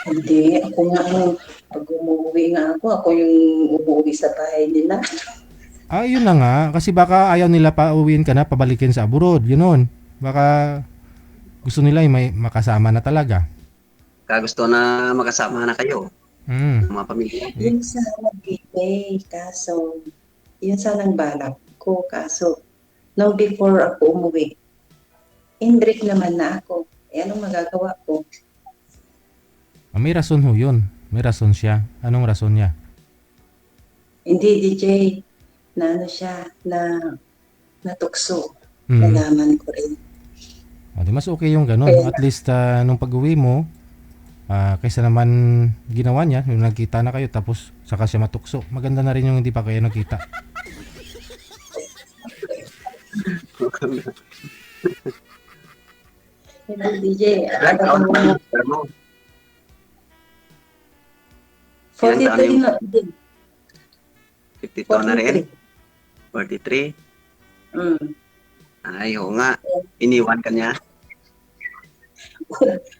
[SPEAKER 10] Hindi, ako nga pag umuwi nga ako yung umuwi sa bahay nila.
[SPEAKER 4] Yun na nga. Kasi baka ayaw nila pa uwiin ka na, pabalikin sa abroad. Yun. Baka gusto nila may makasama na talaga.
[SPEAKER 9] Gusto na makasama na kayo. Mga pamilya.
[SPEAKER 10] Yun sana bibay, kaso yun sanang balak ko, kaso no before ako umuwi, in-break naman na ako. Anong magagawa ko?
[SPEAKER 4] May rason ho yun. May rason siya. Anong rason niya?
[SPEAKER 10] Hindi, DJ. Na ano siya, na natukso. Nalaman ko rin.
[SPEAKER 4] Di mas okay yung ganun. Kaya, at least nung pag-uwi mo, kaysa naman ginawa niya, yung nagkita na kayo tapos saka siya matukso. Maganda na rin yung hindi pa kayo nagkita.
[SPEAKER 10] DJ, ano 43 na din.
[SPEAKER 9] 52 na rin? 43? Ay, oo nga. Iniwan ka niya?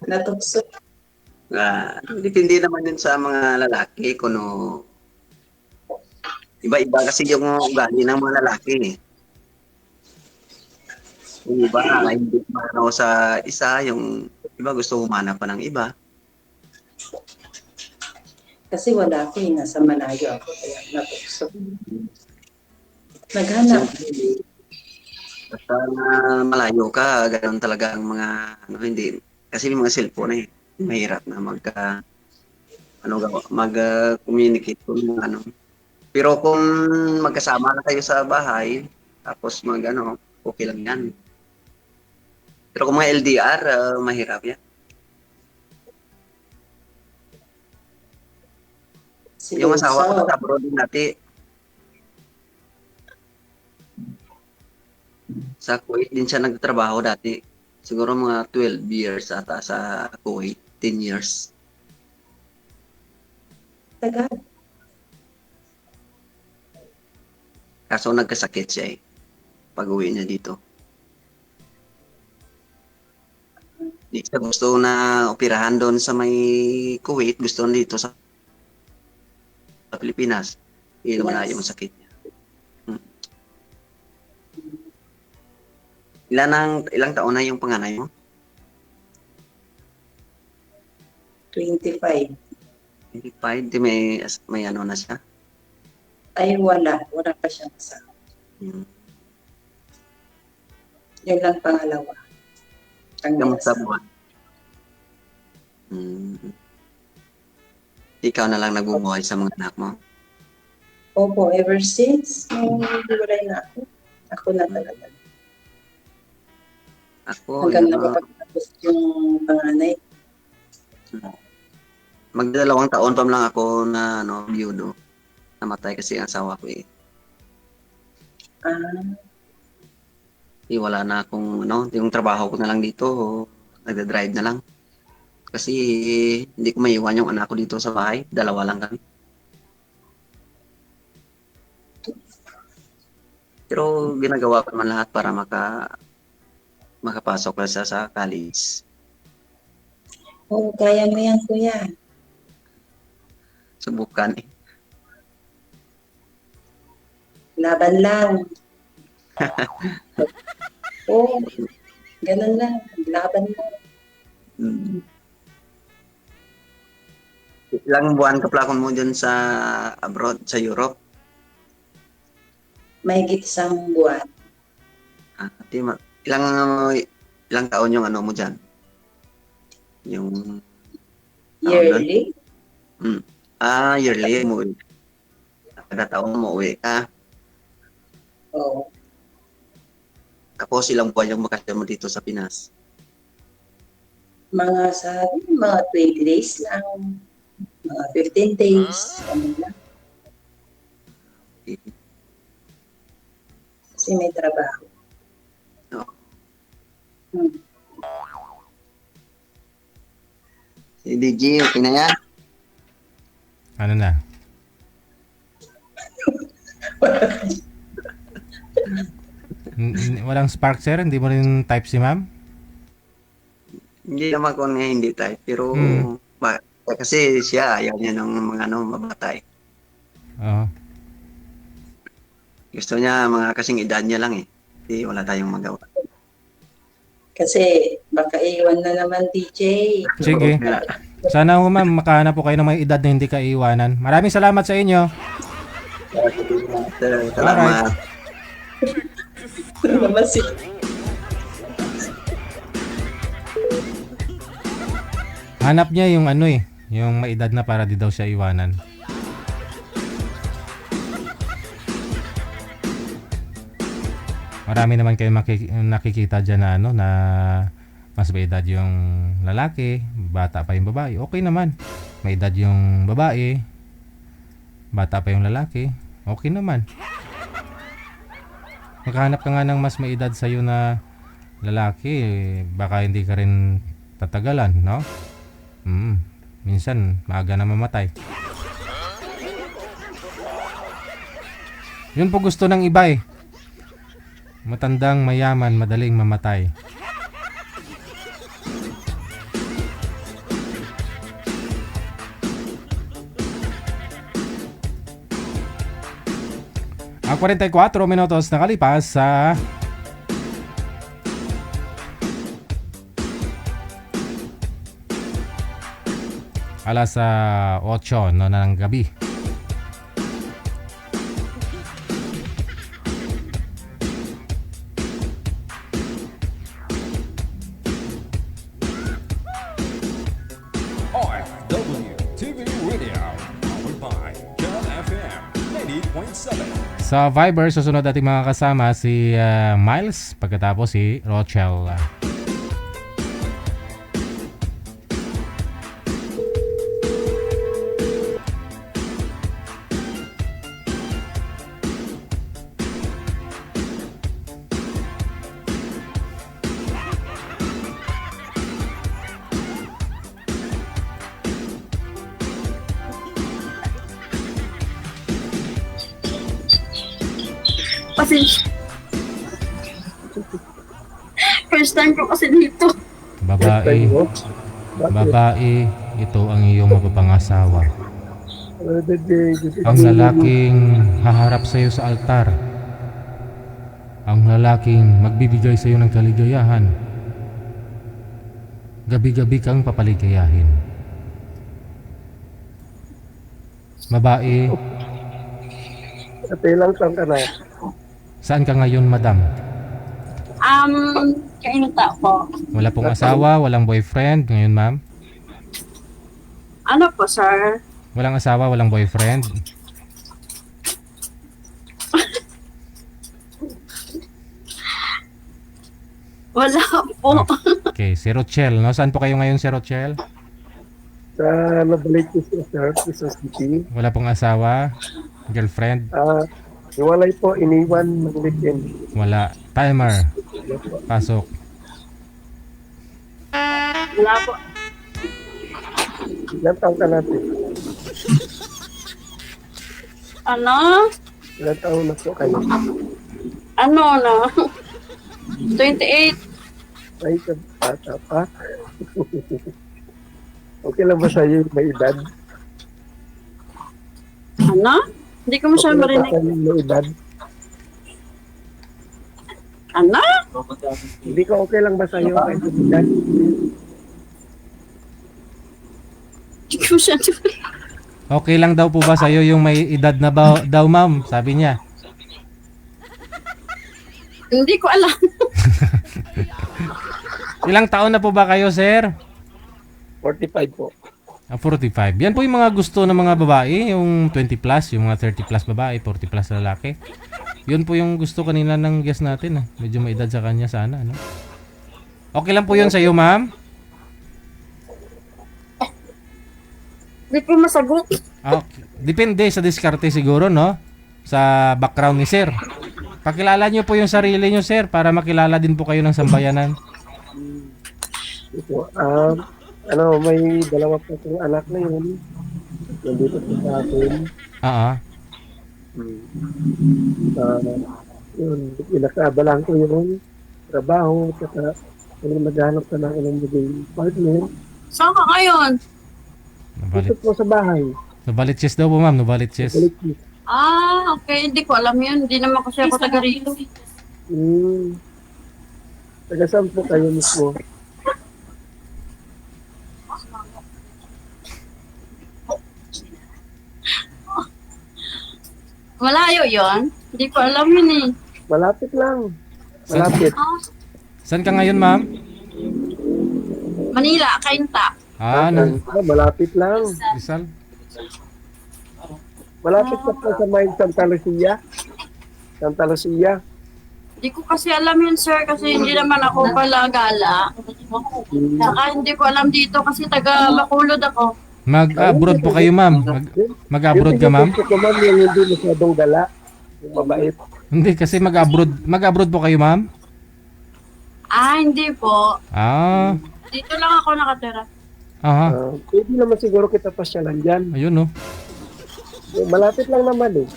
[SPEAKER 10] Natukso.
[SPEAKER 9] Depende naman yun sa mga lalaki kung iba-iba kasi yung ugali ng mga lalaki. Yung iba, hindi manaw sa isa, yung iba gusto humanap pa ng iba.
[SPEAKER 10] Kasi wala ako nasa malayo ako, kaya natukso. Naghanap.
[SPEAKER 9] Basta na malayo ka, ganoon talaga ang mga, hindi, kasi yung mga cellphone mahirap na mag-communicate kung Pero kung magkasama na kayo sa bahay, tapos okay lang yan. Pero kung mga LDR, mahirap yan. Yung asawa ko sa abroad din natin. Sa Kuwait din siya nagtatrabaho dati. Siguro mga 12 years ata sa Kuwait, 10 years.
[SPEAKER 10] Tagal.
[SPEAKER 9] Kaso nagkasakit siya pag-uwi niya dito. Di siya gusto na operahan doon sa may Kuwait, gusto dito sa Pilipinas. Hindi naman na yung sakit niya. Ilang taon na yung panganay mo?
[SPEAKER 10] 25.
[SPEAKER 9] 25? Di may na siya?
[SPEAKER 10] Ay, wala. Wala pa siyang kasama. Yun lang pangalawa.
[SPEAKER 9] Kamusta buwan? Ikaw na lang nagbubuhay sa mga anak mo?
[SPEAKER 10] Opo, ever since nung hiwalay na ako, ako na talaga.
[SPEAKER 9] Ako,
[SPEAKER 10] hanggang nakapagtapos yung panganay.
[SPEAKER 9] Magdalawang taon pa lang ako na biyudo. Namatay kasi ang asawa ko Wala na akong yung trabaho ko na lang dito, nagda-drive na lang. Kasi hindi ko maiwan yung anak ko dito sa bahay, dalawa lang kami. Pero ginagawa ko naman lahat para makapasok na siya sa college.
[SPEAKER 10] Oo, kaya mo yan, kuya.
[SPEAKER 9] Subukan
[SPEAKER 10] Laban lang. Oo, ganun lang. Laban lang.
[SPEAKER 9] Ilang buwan ka plakon mo dyan sa abroad, sa Europe?
[SPEAKER 10] Mahigit 1 buwan.
[SPEAKER 9] Ilang taon yung mo dyan? Yung
[SPEAKER 10] yearly?
[SPEAKER 9] Yearly mo. Kada taon mo uwi ka.
[SPEAKER 10] Oo.
[SPEAKER 9] Tapos ilang buwan yung bakasyon mo dito sa Pinas?
[SPEAKER 10] Mga 20 days lang. Mga 15 days. Ano lang. Kasi may trabaho.
[SPEAKER 9] Si DG, okay na yan?
[SPEAKER 4] Ano na? Walang spark, sir? Hindi mo rin type si ma'am?
[SPEAKER 9] Hindi naman ko nga hindi type. Pero kasi siya ayaw niya ng mga mabatay.
[SPEAKER 4] Oo.
[SPEAKER 9] Gusto niya mga kasing edad niya lang Hindi, wala tayong magawa.
[SPEAKER 10] Kasi baka iwan na naman, DJ.
[SPEAKER 4] Sige. Sana ho ma'am, makahanap po kayo ng may edad na hindi ka iiwanan. Maraming salamat sa inyo.
[SPEAKER 9] Salamat.
[SPEAKER 4] Hanap niya yung yung may edad na para di daw siya iwanan. Marami naman kayo nakikita dyan na na mas may edad yung lalaki, bata pa yung babae. Okay naman. May edad yung babae, bata pa yung lalaki. Okay naman. Maghanap ka nga ng mas may edad sa'yo na lalaki, baka hindi ka rin tatagalan, no? Minsan, maaga na mamatay. Yun po gusto ng iba Matandang, mayaman, madaling mamatay. Ang 44 minutos nakalipas sa alas 8 no, ng gabi.
[SPEAKER 3] OFW TV Radio, powered by John FM 90.7.
[SPEAKER 4] Sa Viber, susunod ating mga kasama si Miles, pagkatapos si Rochelle.
[SPEAKER 11] Pasensya. First time ko kasi dito.
[SPEAKER 4] Babae, ito ang iyong mapapangasawa. Ang lalaking haharap sa iyo sa altar. Ang lalaking magbibigay sa iyo ng kaligayahan. Gabi-gabi kang papaligayahin. Babae,
[SPEAKER 12] ilang taon ka na?
[SPEAKER 4] saan ka ngayon, madam?
[SPEAKER 11] Kainta po.
[SPEAKER 4] Wala pong asawa, walang boyfriend ngayon, ma'am?
[SPEAKER 11] Ano po, sir?
[SPEAKER 4] Walang asawa, walang boyfriend?
[SPEAKER 11] Wala po.
[SPEAKER 4] Okay, si Rochelle, no? Saan po kayo ngayon, si Rochelle?
[SPEAKER 12] Sa Nabaliches, sir, Quezon City.
[SPEAKER 4] Wala pong asawa, girlfriend?
[SPEAKER 12] Iwalay po, iniwan ng weekend.
[SPEAKER 4] Wala. Timer. Pasok.
[SPEAKER 11] Wala po.
[SPEAKER 12] Ilang taon ka natin?
[SPEAKER 11] Ano?
[SPEAKER 12] Ilang taon na po kayo?
[SPEAKER 11] Ano na? 28.
[SPEAKER 12] Ay, bata pa. Okay lang ba sa'yo may edad?
[SPEAKER 11] Ano? Hindi ko masyadong marinig.
[SPEAKER 12] May edad?
[SPEAKER 11] Ano?
[SPEAKER 12] Hindi ko okay lang ba sa'yo may edad?
[SPEAKER 11] Hindi ko masyadong
[SPEAKER 4] Okay lang daw po ba sa'yo yung may edad na daw, ma'am? Sabi niya.
[SPEAKER 11] Hindi ko alam.
[SPEAKER 4] Ilang taon na po ba kayo, sir?
[SPEAKER 12] 45 po.
[SPEAKER 4] 45. Yan po yung mga gusto ng mga babae, yung 20 plus, yung mga 30 plus babae, 40 plus lalaki. Yun po yung gusto kanina ng guest natin. Medyo may edad sa kanya sana. No? Okay lang po yun sa iyo, ma'am?
[SPEAKER 11] Hindi ko masagot.
[SPEAKER 4] Okay. Depende sa diskarte siguro, no? Sa background ni sir. Pakilala nyo po yung sarili nyo, sir, para makilala din po kayo ng sambayanan.
[SPEAKER 12] Ito, may dalawa pa kong anak na yun. Nandito sa akin. Yun, inakabalan ko yung trabaho, saka kung maghanap ka ng ilang maging partner.
[SPEAKER 11] Saan ka ngayon?
[SPEAKER 12] Dito po sa bahay.
[SPEAKER 4] Nabalitches daw po, ma'am. Nabalitches.
[SPEAKER 11] Okay. Hindi ko alam yun. Hindi naman kasi ako taga rito.
[SPEAKER 12] Taga saan po kayo mismo?
[SPEAKER 11] Malayo yun? Hindi ko alam yun eh.
[SPEAKER 12] Malapit lang. Malapit.
[SPEAKER 4] Saan ka ngayon, ma'am?
[SPEAKER 11] Manila, Kainta.
[SPEAKER 12] Malapit lang.
[SPEAKER 4] Rizal?
[SPEAKER 12] Malapit ka po sa may Santa Lucia. Santa Lucia.
[SPEAKER 11] Hindi ko kasi alam yun, sir, kasi hindi naman ako pala gala. Saka hindi ko alam dito kasi taga Bacolod ako.
[SPEAKER 4] Mag-abroad po kayo, ma'am. Mag-abroad ka, ma'am?
[SPEAKER 12] Yung ma'am yung hindi masyadong gala. Yung mabait.
[SPEAKER 4] Hindi, kasi mag-abroad po kayo, ma'am?
[SPEAKER 11] Hindi po. Dito lang ako nakatira.
[SPEAKER 12] Pwede naman siguro kita pasyalan dyan.
[SPEAKER 4] Ayun, no?
[SPEAKER 12] Malapit lang naman eh.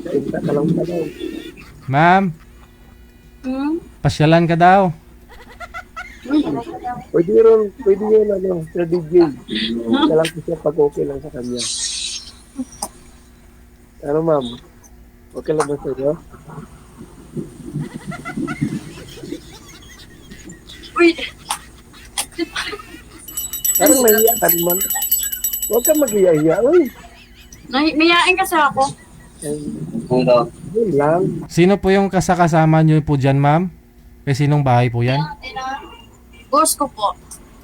[SPEAKER 12] Kainta ka lang daw.
[SPEAKER 4] Ma'am? Pasyalan ka daw.
[SPEAKER 12] Pwede yun, Sir DJ. Kalang ko siya pag okay lang sa kanya. Ano, ma'am? Okay lang ba sa'yo?
[SPEAKER 11] Wait.
[SPEAKER 12] Parang mahiya ka naman. Huwag kang mag-iya-iya. Uy,
[SPEAKER 11] Mayain kasi ako.
[SPEAKER 12] yun lang.
[SPEAKER 4] Sino po yung kasama nyo po dyan, ma'am? Sinong bahay po yan?
[SPEAKER 11] Boss ko po.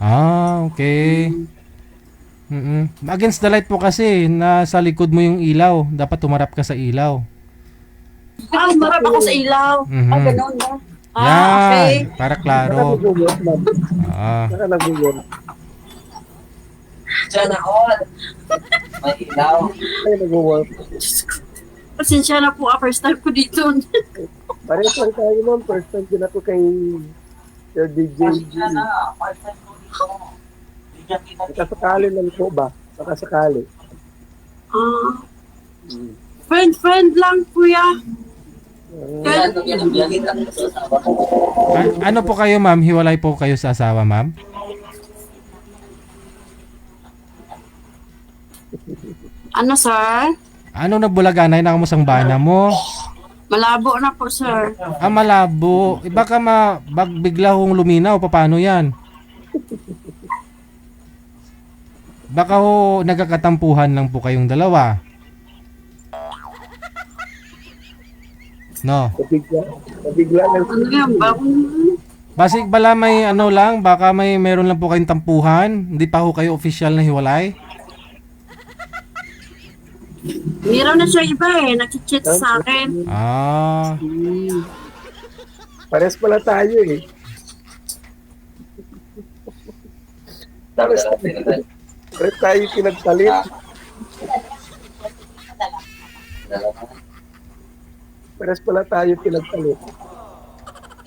[SPEAKER 4] Ah, okay. Against the light po kasi, nasa likod mo yung ilaw. Dapat tumarap ka sa ilaw.
[SPEAKER 11] Marap ako sa ilaw.
[SPEAKER 4] Mhm.
[SPEAKER 11] Ganun ba?
[SPEAKER 4] Yan,
[SPEAKER 11] Okay.
[SPEAKER 4] para
[SPEAKER 12] Saka
[SPEAKER 4] klaro.
[SPEAKER 12] nag-work, ma'am.
[SPEAKER 4] Ah.
[SPEAKER 12] Saka nag-work.
[SPEAKER 9] Sana all. May ilaw.
[SPEAKER 12] Saka nag-work.
[SPEAKER 11] Pasensya na po, first time ko dito.
[SPEAKER 12] Parehas lang tayo, ma'am. First time din ako kay Sir DJ. Nakasakali lang po ba? Nakasakali.
[SPEAKER 11] Friend lang, kuya.
[SPEAKER 4] Ano po kayo, ma'am? Hiwalay po kayo sa asawa, ma'am?
[SPEAKER 11] Ano, sir?
[SPEAKER 4] Ano nagbulaganay na kamusang bana mo?
[SPEAKER 11] Malabo na po, sir.
[SPEAKER 4] Ah, malabo. Baka bigla hong luminaw. Paano yan? Baka ho nagkakatampuhan lang po kayong dalawa. No.
[SPEAKER 12] Nabigla lang.
[SPEAKER 11] Ano yan?
[SPEAKER 4] Basig bala may ano lang, baka meron lang po kayong tampuhan. Hindi pa ho kayo official na hiwalay.
[SPEAKER 11] Meron na siya iba eh. Nag-cheat sa akin.
[SPEAKER 4] Ah.
[SPEAKER 12] Pares pala tayo eh. Pares tayo pinagpalit. Pares pala tayo pinagpalit.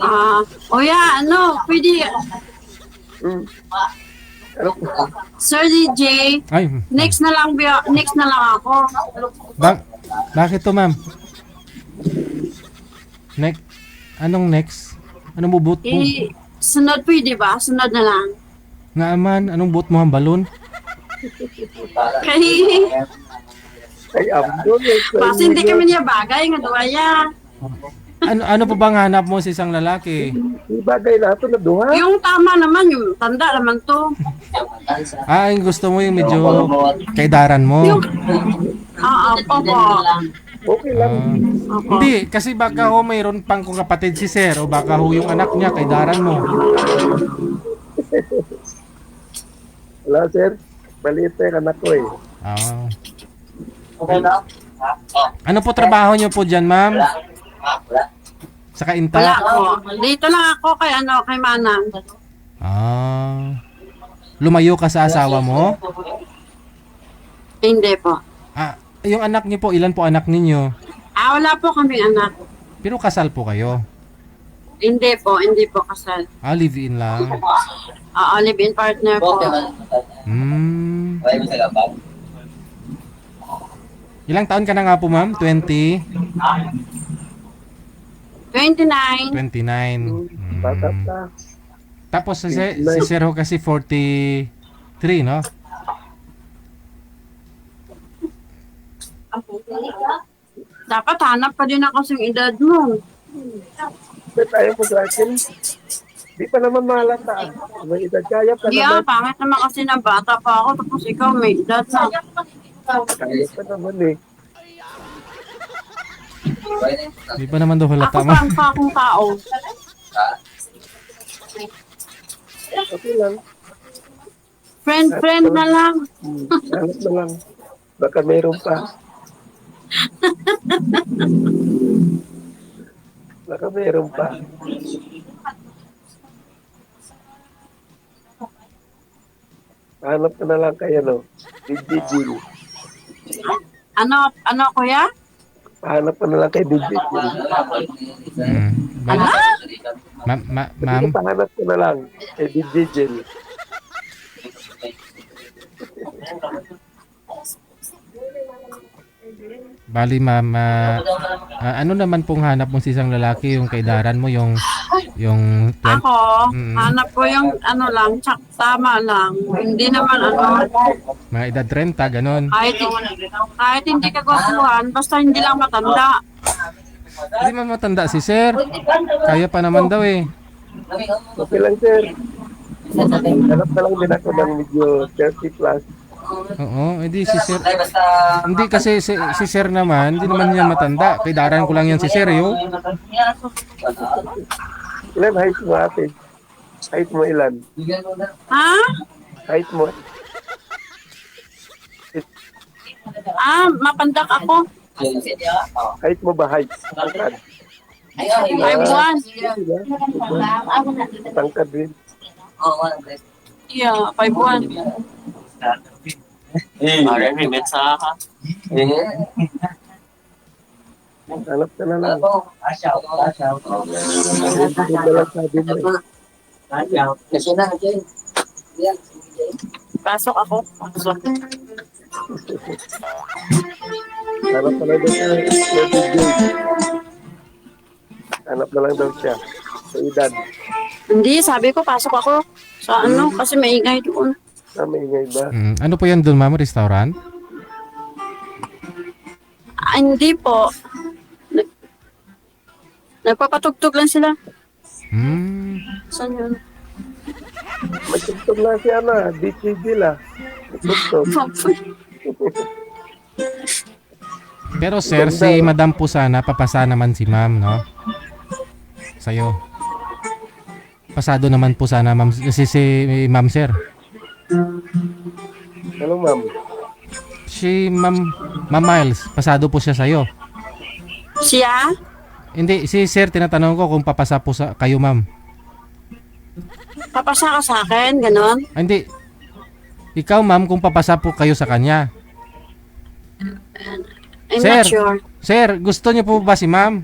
[SPEAKER 11] Ano, pwede.
[SPEAKER 12] Ano po?
[SPEAKER 11] Sir DJ,
[SPEAKER 4] Ay.
[SPEAKER 11] next na lang ako.
[SPEAKER 4] Bakit to, ma'am? Next. Anong next? Anong bubut mo?
[SPEAKER 11] Sunod pwede ba? Sunod na lang.
[SPEAKER 4] Nga man, anong buot mo ang balon?
[SPEAKER 12] Ay, Abdul.
[SPEAKER 11] Kasi hindi kami niya bagay, nga duwaya.
[SPEAKER 4] Ano pa bang hanap mo sa isang lalaki?
[SPEAKER 12] Bagay na ito na duha.
[SPEAKER 11] Yung tama naman, yung tanda naman to.
[SPEAKER 4] Ah, yung gusto mo yung medyo kaidaran mo.
[SPEAKER 11] Opo.
[SPEAKER 12] Okay lang.
[SPEAKER 4] Hindi, kasi baka ho mayroon pang kung kapatid si Sir o baka ho yung anak niya kaidaran mo.
[SPEAKER 12] Wala, sir. Maliit na yung anak ko eh.
[SPEAKER 4] Ah.
[SPEAKER 9] Okay na?
[SPEAKER 4] Ano po trabaho niyo po dyan, ma'am? Sa Kainta?
[SPEAKER 11] Wala ako. Dito lang ako kay Manang.
[SPEAKER 4] Ah. Lumayo ka sa asawa mo?
[SPEAKER 11] Hindi po.
[SPEAKER 4] Ah, yung anak niyo po, ilan po anak ninyo?
[SPEAKER 11] Wala po kaming anak.
[SPEAKER 4] Pero kasal po kayo?
[SPEAKER 11] Hindi po kasal.
[SPEAKER 4] Ah, live-in lang.
[SPEAKER 11] Live-in partner po.
[SPEAKER 4] Ilang taon ka na nga po, ma'am? 20?
[SPEAKER 11] 29.
[SPEAKER 4] 29.
[SPEAKER 12] Bata pa.
[SPEAKER 4] Tapos si Sir ho kasi 43, no?
[SPEAKER 11] Dapat hanap pa din ako sa edad mo.
[SPEAKER 12] Ba't tayo po sa akin? Di pa naman malata. May edad kaya pa naman.
[SPEAKER 11] Pangit naman kasi na bata pa ako tapos ikaw may edad na.
[SPEAKER 12] Kaya pa naman eh.
[SPEAKER 4] Di pa naman daw halata
[SPEAKER 11] Ako
[SPEAKER 4] mo.
[SPEAKER 11] pa akong tao.
[SPEAKER 12] Okay lang.
[SPEAKER 11] Friend na lang.
[SPEAKER 12] Hanap na lang. Baka mayroon pa. Baka mayroon pa. Hanap ka na lang kayo, no? DJ Jill.
[SPEAKER 11] Ano kuya?
[SPEAKER 12] Hanap ka na lang kay DJ Jill.
[SPEAKER 11] Ano?
[SPEAKER 4] Ma'am?
[SPEAKER 12] Hanap ka na lang kay DJ Jill.
[SPEAKER 4] Bali, ma'am, ano naman pong hanap mo sa isang lalaki, yung kaidaran mo, yung
[SPEAKER 11] Ako, hanap ko yung ano lang, tama lang. Hindi naman ano.
[SPEAKER 4] mga edad 30, ganon.
[SPEAKER 11] Kahit hindi ka gwapuhan, basta hindi lang matanda.
[SPEAKER 4] Hindi man matanda si Sir. Kaya pa naman daw eh.
[SPEAKER 12] Okay lang, sir. Hanap na lang din ako ng medyo 30 plus.
[SPEAKER 4] Oo, hindi si Sir. Hindi kasi si Sir naman, hindi naman niya matanda. Kay daran ko lang yan si Sir, yo.
[SPEAKER 12] Ilan height mo, ate? Height mo ilan?
[SPEAKER 11] Ha?
[SPEAKER 12] Height mo?
[SPEAKER 11] Mapandak ako.
[SPEAKER 12] Height mo ba? Height? Tangkad?
[SPEAKER 11] 5'1".
[SPEAKER 12] Tangkad din.
[SPEAKER 11] Yeah, 5'1".
[SPEAKER 12] Hanap ka na lang. Hindi na lang sabi mo eh.
[SPEAKER 11] Pasok ako.
[SPEAKER 12] Hanap ka na daw siya. Hanap na lang daw siya. Sa edad.
[SPEAKER 11] Hindi, sabi ko pasok ako. Sa ano, kasi maingay doon.
[SPEAKER 12] Maingay ba?
[SPEAKER 4] Ano po yan doon, ma'am? Restaurant?
[SPEAKER 11] Hindi po. Nagpapatugtog lang sila. Saan yun?
[SPEAKER 12] Magtugtog lang siya na. DTG la. Magtugtog.
[SPEAKER 4] Pero sir, si Madam po sana, papasa naman si ma'am, no? Sa'yo. Pasado naman po sana, ma'am, si ma'am, sir.
[SPEAKER 12] Ano, ma'am?
[SPEAKER 4] Si ma'am Miles, pasado po siya sa'yo.
[SPEAKER 11] Siya?
[SPEAKER 4] Hindi, si sir, tinatanong ko kung papasa po sa kayo, ma'am.
[SPEAKER 11] Papasa ka sa akin, ganon?
[SPEAKER 4] Hindi. Ikaw, ma'am, kung papasa po kayo sa kanya.
[SPEAKER 11] I'm not sure.
[SPEAKER 4] Sir, gusto niyo po ba si ma'am?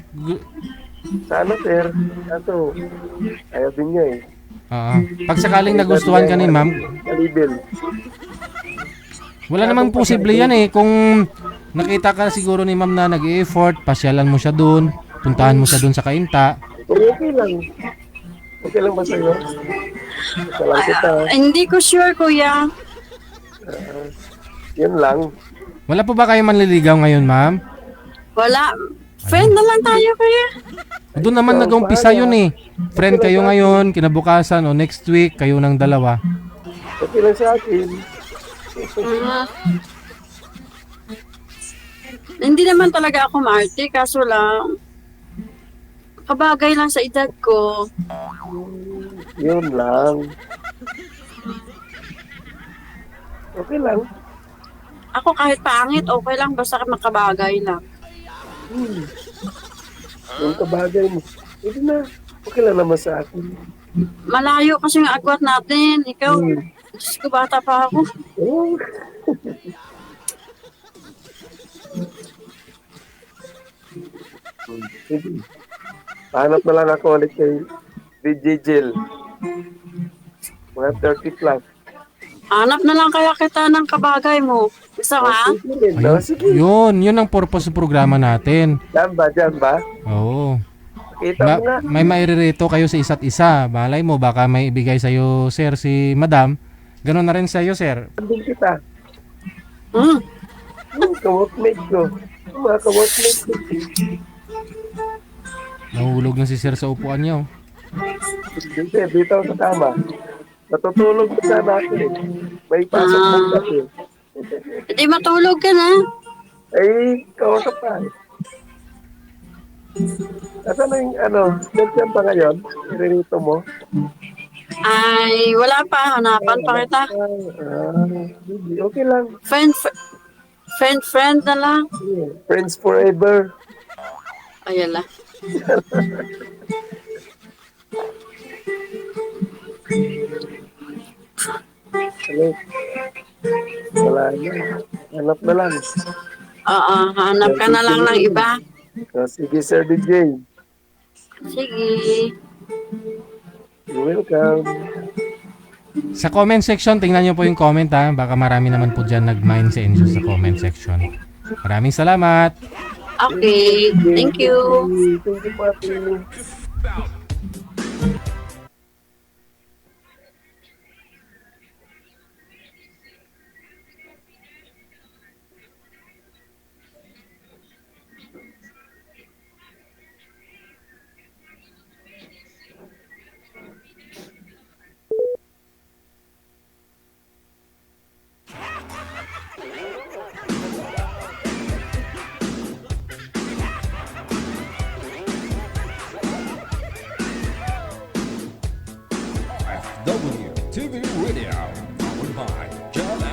[SPEAKER 12] Sana, sir. Kaso, ayaw din niya eh.
[SPEAKER 4] Oo. Pag sakaling nagustuhan ka ni ma'am,
[SPEAKER 12] Kalibil.
[SPEAKER 4] wala namang posible yan eh. Kung nakita ka siguro ni ma'am na nag-i-effort, pasyalan mo siya doon, puntahan mo siya doon sa Kainta.
[SPEAKER 12] Okay lang. Okay lang ba sa'yo? Salam kita.
[SPEAKER 11] Hindi ko sure, kuya.
[SPEAKER 12] Yun lang.
[SPEAKER 4] Wala po ba kayo manliligaw ngayon, ma'am?
[SPEAKER 11] Wala. Friend na lang tayo, kuya.
[SPEAKER 4] Doon naman nag-umpisa yun eh. Friend kayo ngayon, kinabukasan o next week, kayo ng dalawa.
[SPEAKER 12] Okay lang sa akin.
[SPEAKER 11] Hindi naman talaga ako maarte, kaso lang, kabagay lang sa edad ko.
[SPEAKER 12] Yun lang. Okay lang.
[SPEAKER 11] Ako kahit pangit, okay lang, basta makabagay lang.
[SPEAKER 12] Yung kabagay mo. Hindi na. Okay lang naman sa akin.
[SPEAKER 11] Malayo kasi ang agwat natin. Ikaw, Diyos ko, bata pa ako.
[SPEAKER 12] Oh. Sige. Pahanap na lang ako ulit kay DJ Jill. Mga 30 plus.
[SPEAKER 11] Hanap na lang kaya kita ng kabagay mo. Gusto ka?
[SPEAKER 4] Yun ang purpose ng programa natin.
[SPEAKER 12] Diyan ba?
[SPEAKER 4] Oo.
[SPEAKER 12] Kita mo nga.
[SPEAKER 4] May mairirito kayo sa isa't isa. Malay mo, baka may ibigay sa'yo, sir, si madam. Ganon na rin sa'yo, sir.
[SPEAKER 12] Andun kita. Ka-workmate ko. Mga ka-workmate ko.
[SPEAKER 4] Nahulog na si sir sa upuan niya.
[SPEAKER 12] Dito ako sa kama. Natutulog ko sana ako eh. May pasok mo kasi.
[SPEAKER 11] Hindi matulog ka na.
[SPEAKER 12] Ay, kausap pa eh. Asa na yung dyan pa ngayon? Iririto mo?
[SPEAKER 11] Ay, wala pa. Hanapan pa kita.
[SPEAKER 12] Okay lang.
[SPEAKER 11] Friend na lang.
[SPEAKER 12] Friends forever.
[SPEAKER 11] Ayala.
[SPEAKER 12] Hello. Wala na. Hanap na lang.
[SPEAKER 11] Oo, hanap ka na lang ng iba.
[SPEAKER 12] Sige, Sir DJ.
[SPEAKER 11] Sige.
[SPEAKER 12] You're welcome.
[SPEAKER 4] Sa comment section, tingnan nyo po yung comment ha. Baka marami naman po dyan nag-mind sa inyo sa comment section. Maraming salamat.
[SPEAKER 11] Okay. Thank you.
[SPEAKER 12] Thank you, Papi.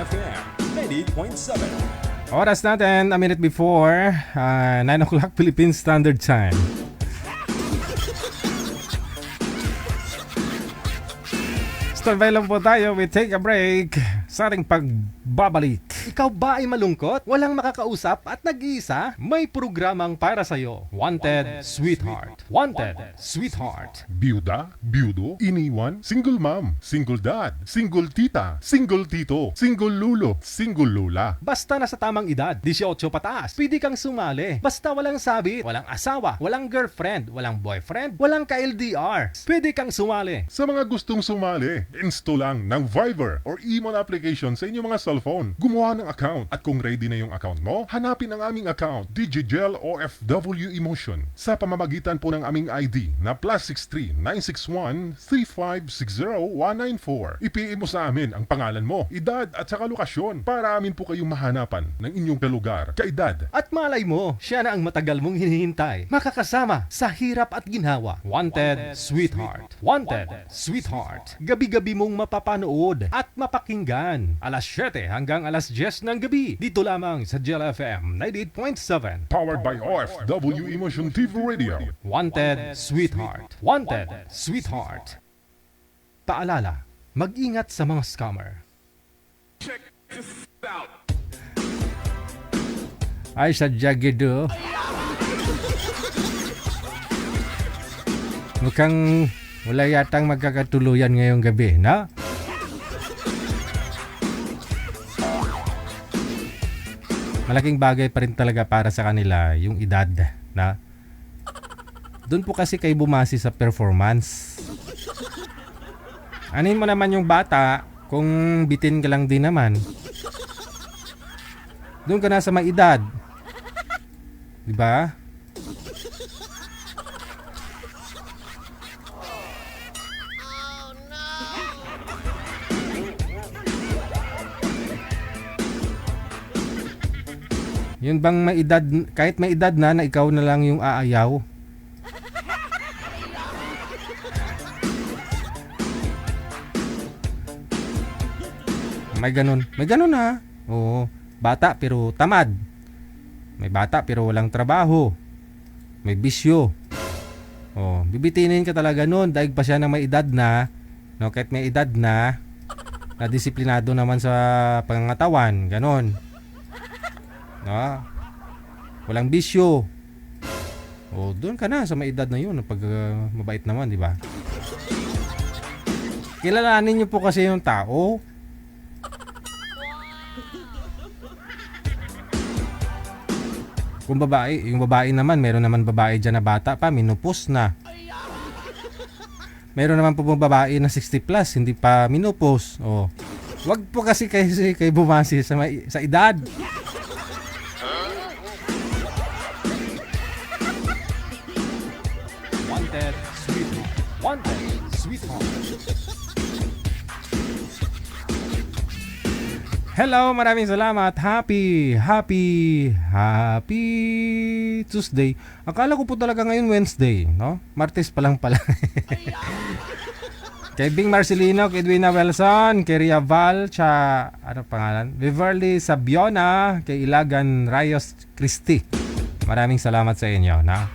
[SPEAKER 3] FM 98.7.
[SPEAKER 4] Oras natin, a minute before 9 o'clock Philippine Standard Time. Standby lang po tayo, we take a break sa ating pagbabalik. Ikaw ba ay malungkot? Walang makakausap at nag-iisa? May programang para sa'yo. Wanted Sweetheart. Wanted Sweetheart.
[SPEAKER 5] Byuda, byudo, iniwan, single mom, single dad, single tita, single tito, single lulo, single lula.
[SPEAKER 4] Basta nasa tamang edad, 18 pataas, pwede kang sumali. Basta walang sabit, walang asawa, walang girlfriend, walang boyfriend, walang ka-LDR. Pwede kang sumali.
[SPEAKER 5] Sa mga gustong sumali, install lang ng Viber or Emon application sa inyong mga cellphone. Gumawa ng account at kung ready na yung account mo, hanapin ang aming account, DJGel OFW Emotion, sa pamamagitan po ng aming ID na +63 961 3560194. I-PM mo sa amin ang pangalan mo, edad at saka lokasyon para amin po kayong mahanapan ng inyong lugar, kaedad.
[SPEAKER 4] At malay mo, siya na ang matagal mong hinihintay. Makakasama sa hirap at ginhawa. Wanted Sweetheart. Wanted Sweetheart. Gabi-gabi mong mapapanood at mapakinggan. Alas 7 hanggang alas 10 ng gabi. Dito lamang sa Gel FM 98.7.
[SPEAKER 5] Powered by OFW Emotion TV Radio.
[SPEAKER 4] Wanted Sweetheart. Wanted Sweetheart. Paalala, mag-ingat sa mga scammer.
[SPEAKER 1] Check this out.
[SPEAKER 4] Ay, sadya gido. Mukhang wala yatang magkakatuluyan ngayong gabi, na? Malaking bagay pa rin talaga para sa kanila yung edad, na? Doon po kasi kayo bumasi sa performance. Anin mo naman yung bata kung bitin ka lang din naman. Doon ka na sa may edad. Diba? Yun bang may edad, kahit may edad na ikaw na lang yung aayaw. May ganun. May ganun ha. Oo. Bata pero tamad. May bata pero walang trabaho. May bisyo. Oh, bibitinin ka talaga noon dahil pa siya na may edad na, no, kahit may edad na disiplinado naman sa pangangatawan, ganon. No? Walang bisyo. Oh, doon ka na sa may edad na 'yun, pag mabait naman, di ba? Kilalanin niyo po kasi yung tao. Kung babae, yung babae naman, meron naman babae dyan na bata pa, minupos na. Meron naman po babae na 60 plus, hindi pa minupos. Oh. Wag po kasi kayo bumasi sa edad. Wanted Sweetheart. Wanted Sweetheart. Hello, maraming salamat. Happy Tuesday. Akala ko po talaga ngayon Wednesday, no? Martes pa lang pala. Kay Bing Marcelino, kay Edwina Wilson, kay Ria Val, ano pangalan? Beverly Sabiona, kay Ilagan Rayos Christy. Maraming salamat sa inyo, na?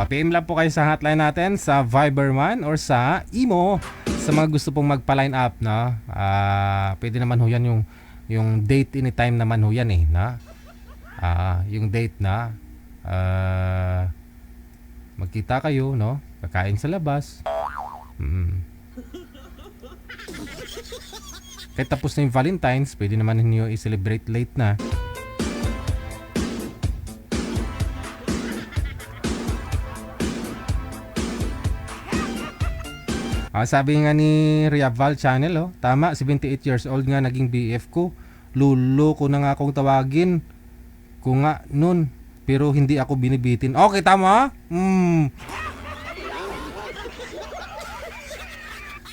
[SPEAKER 4] PM lang po kayo sa hotline natin sa Viber man or sa Imo sa mga gusto pong magpa-line up, na pwede naman ho yan yung date anytime naman ho yan eh, na yung date na magkita kayo, no, kakain sa labas. Kahit tapos na yung Valentine's, pwede naman niyo i-celebrate late na. Sabi nga ni Riaval Channel, oh, tama, 78 years old nga naging BF ko. Lulo ko na nga akong tawagin ko nga nun, pero hindi ako binibitin. Okay, tama?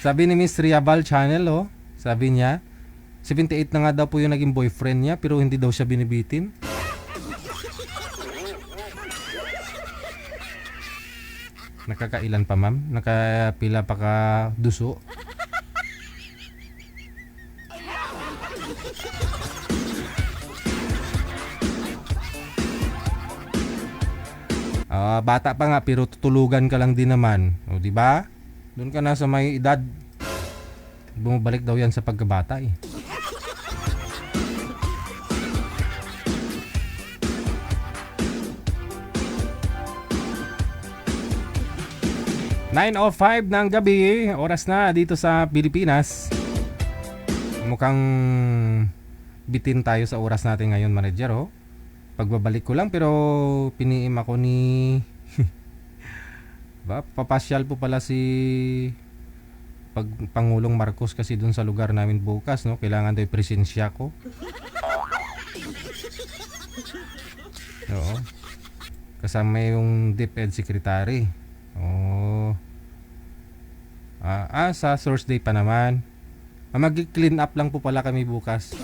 [SPEAKER 4] Sabi ni Miss Riaval Channel, oh, sabi niya, 78 na nga daw po yung naging boyfriend niya, pero hindi daw siya binibitin. Nakakailan pa, ma'am? Nakapila pa ka duso? Bata pa nga pero tutulugan ka lang din naman. O, di ba? Doon ka na sa may edad. Bumabalik daw yan sa pagkabata eh. (9:05) ng gabi, oras na dito sa Pilipinas. Mukhang bitin tayo sa oras natin ngayon, manager, oh. Pagbabalik ko lang pero piniim ako ni papasyal po pala si Pangulong Marcos kasi dun sa lugar namin bukas, no? Kailangan daw presensya ko. Oo. Kasama yung DepEd Secretary. Oh. Sa Thursday pa naman. Mag-clean up lang po pala kami bukas.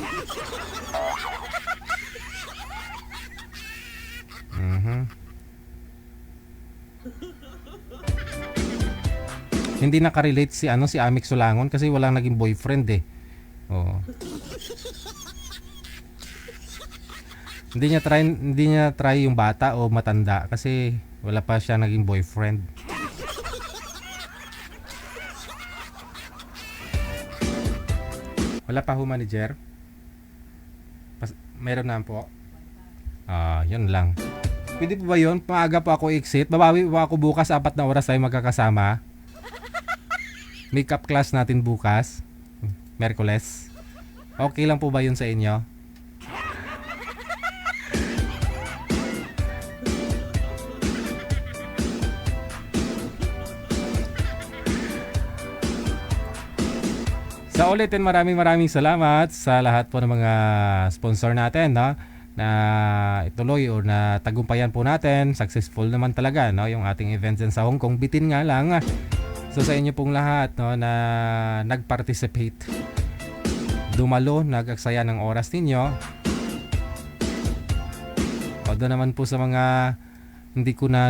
[SPEAKER 4] Hindi nakarelate si Amik Sulangon kasi walang naging boyfriend eh. Oo. Hindi niya try yung bata o matanda kasi wala pa siya naging boyfriend. Wala pa ho, manager? Meron na po. Yun lang. Pwede po ba yun? Maaga po ako exit. Babawi po ako bukas 4 na oras tayo magkakasama. Makeup class natin bukas. Merkules. Okay lang po ba yun sa inyo? Sa ulitin, maraming salamat sa lahat po ng mga sponsor natin, no? Na ituloy o na tagumpayan po natin. Successful naman talaga, no? Yung ating events sa Hong Kong. Bitin nga lang. So sa inyo pong lahat, no, na nag-participate, dumalo, nag-aksaya ng oras ninyo. O doon naman po sa mga hindi ko na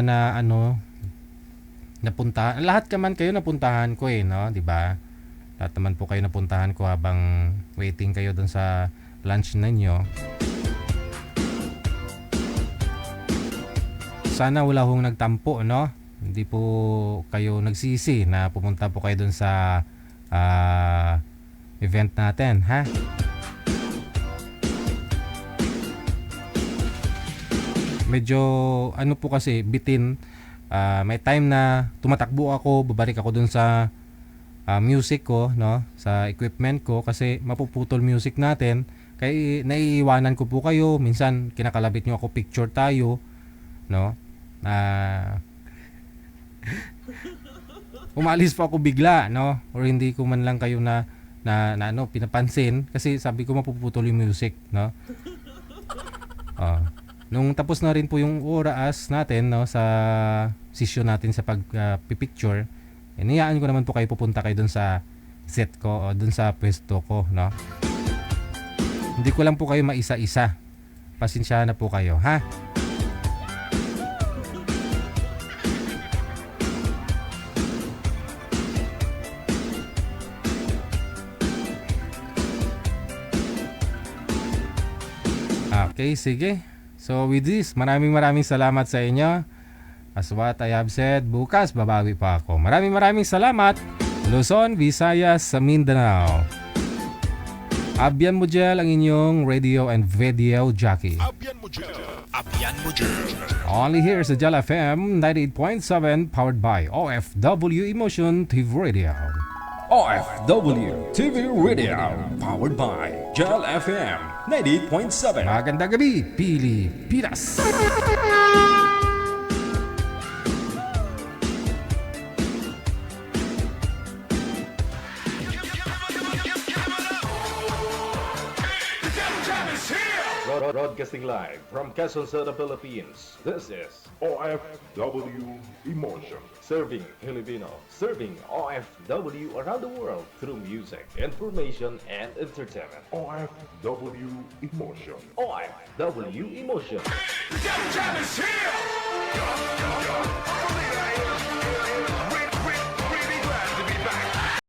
[SPEAKER 4] napuntahan. Lahat naman kayo napuntahan ko eh, no? Diba? Lahat naman po kayo napuntahan ko habang waiting kayo doon sa lunch ninyo. Sana wala hong nagtampo, no? Hindi po kayo nagsisi na pumunta po kayo dun sa event natin, ha? Medyo po kasi bitin. May time na tumatakbo ako, babalik ako dun sa music ko, no? Sa equipment ko kasi mapuputol music natin. Kaya naiiwanan ko po kayo. Minsan kinakalabit nyo ako, picture tayo, no? Umalis pa ako bigla, no? Or hindi ko man lang kayo na pinapansin kasi sabi ko mapuputol yung music, no? Nung tapos na rin po yung oras natin, no, sa session natin sa pag-picture, iniyaan ko naman po kayo pupunta kayo dun sa set ko o dun sa pwesto ko, no? Hindi ko lang po kayo maisa-isa. Pasensyahan na po kayo, ha? Okay, sige. So with this, maraming salamat sa inyo. As what I have said, bukas babawi pa ako. Maraming salamat. Luzon, Visayas, sa Mindanao. Abyan Mujel ang inyong radio and video jockey.
[SPEAKER 13] Abyan Mujel. Abyan Mujel.
[SPEAKER 4] Only here sa Jal FM 98.7 powered by OFW Emotion TV Radio.
[SPEAKER 3] OFW TV Radio, powered by Jal FM 98.7.
[SPEAKER 4] Magandang gabi, Pilipinas!
[SPEAKER 2] Broadcasting live from Quezon City, Philippines. This is
[SPEAKER 5] OFW Emotion.
[SPEAKER 2] Serving Filipino, serving OFW around the world through music, information, and entertainment.
[SPEAKER 5] OFW Emotion.
[SPEAKER 2] OFW Emotion.
[SPEAKER 1] Jam is here!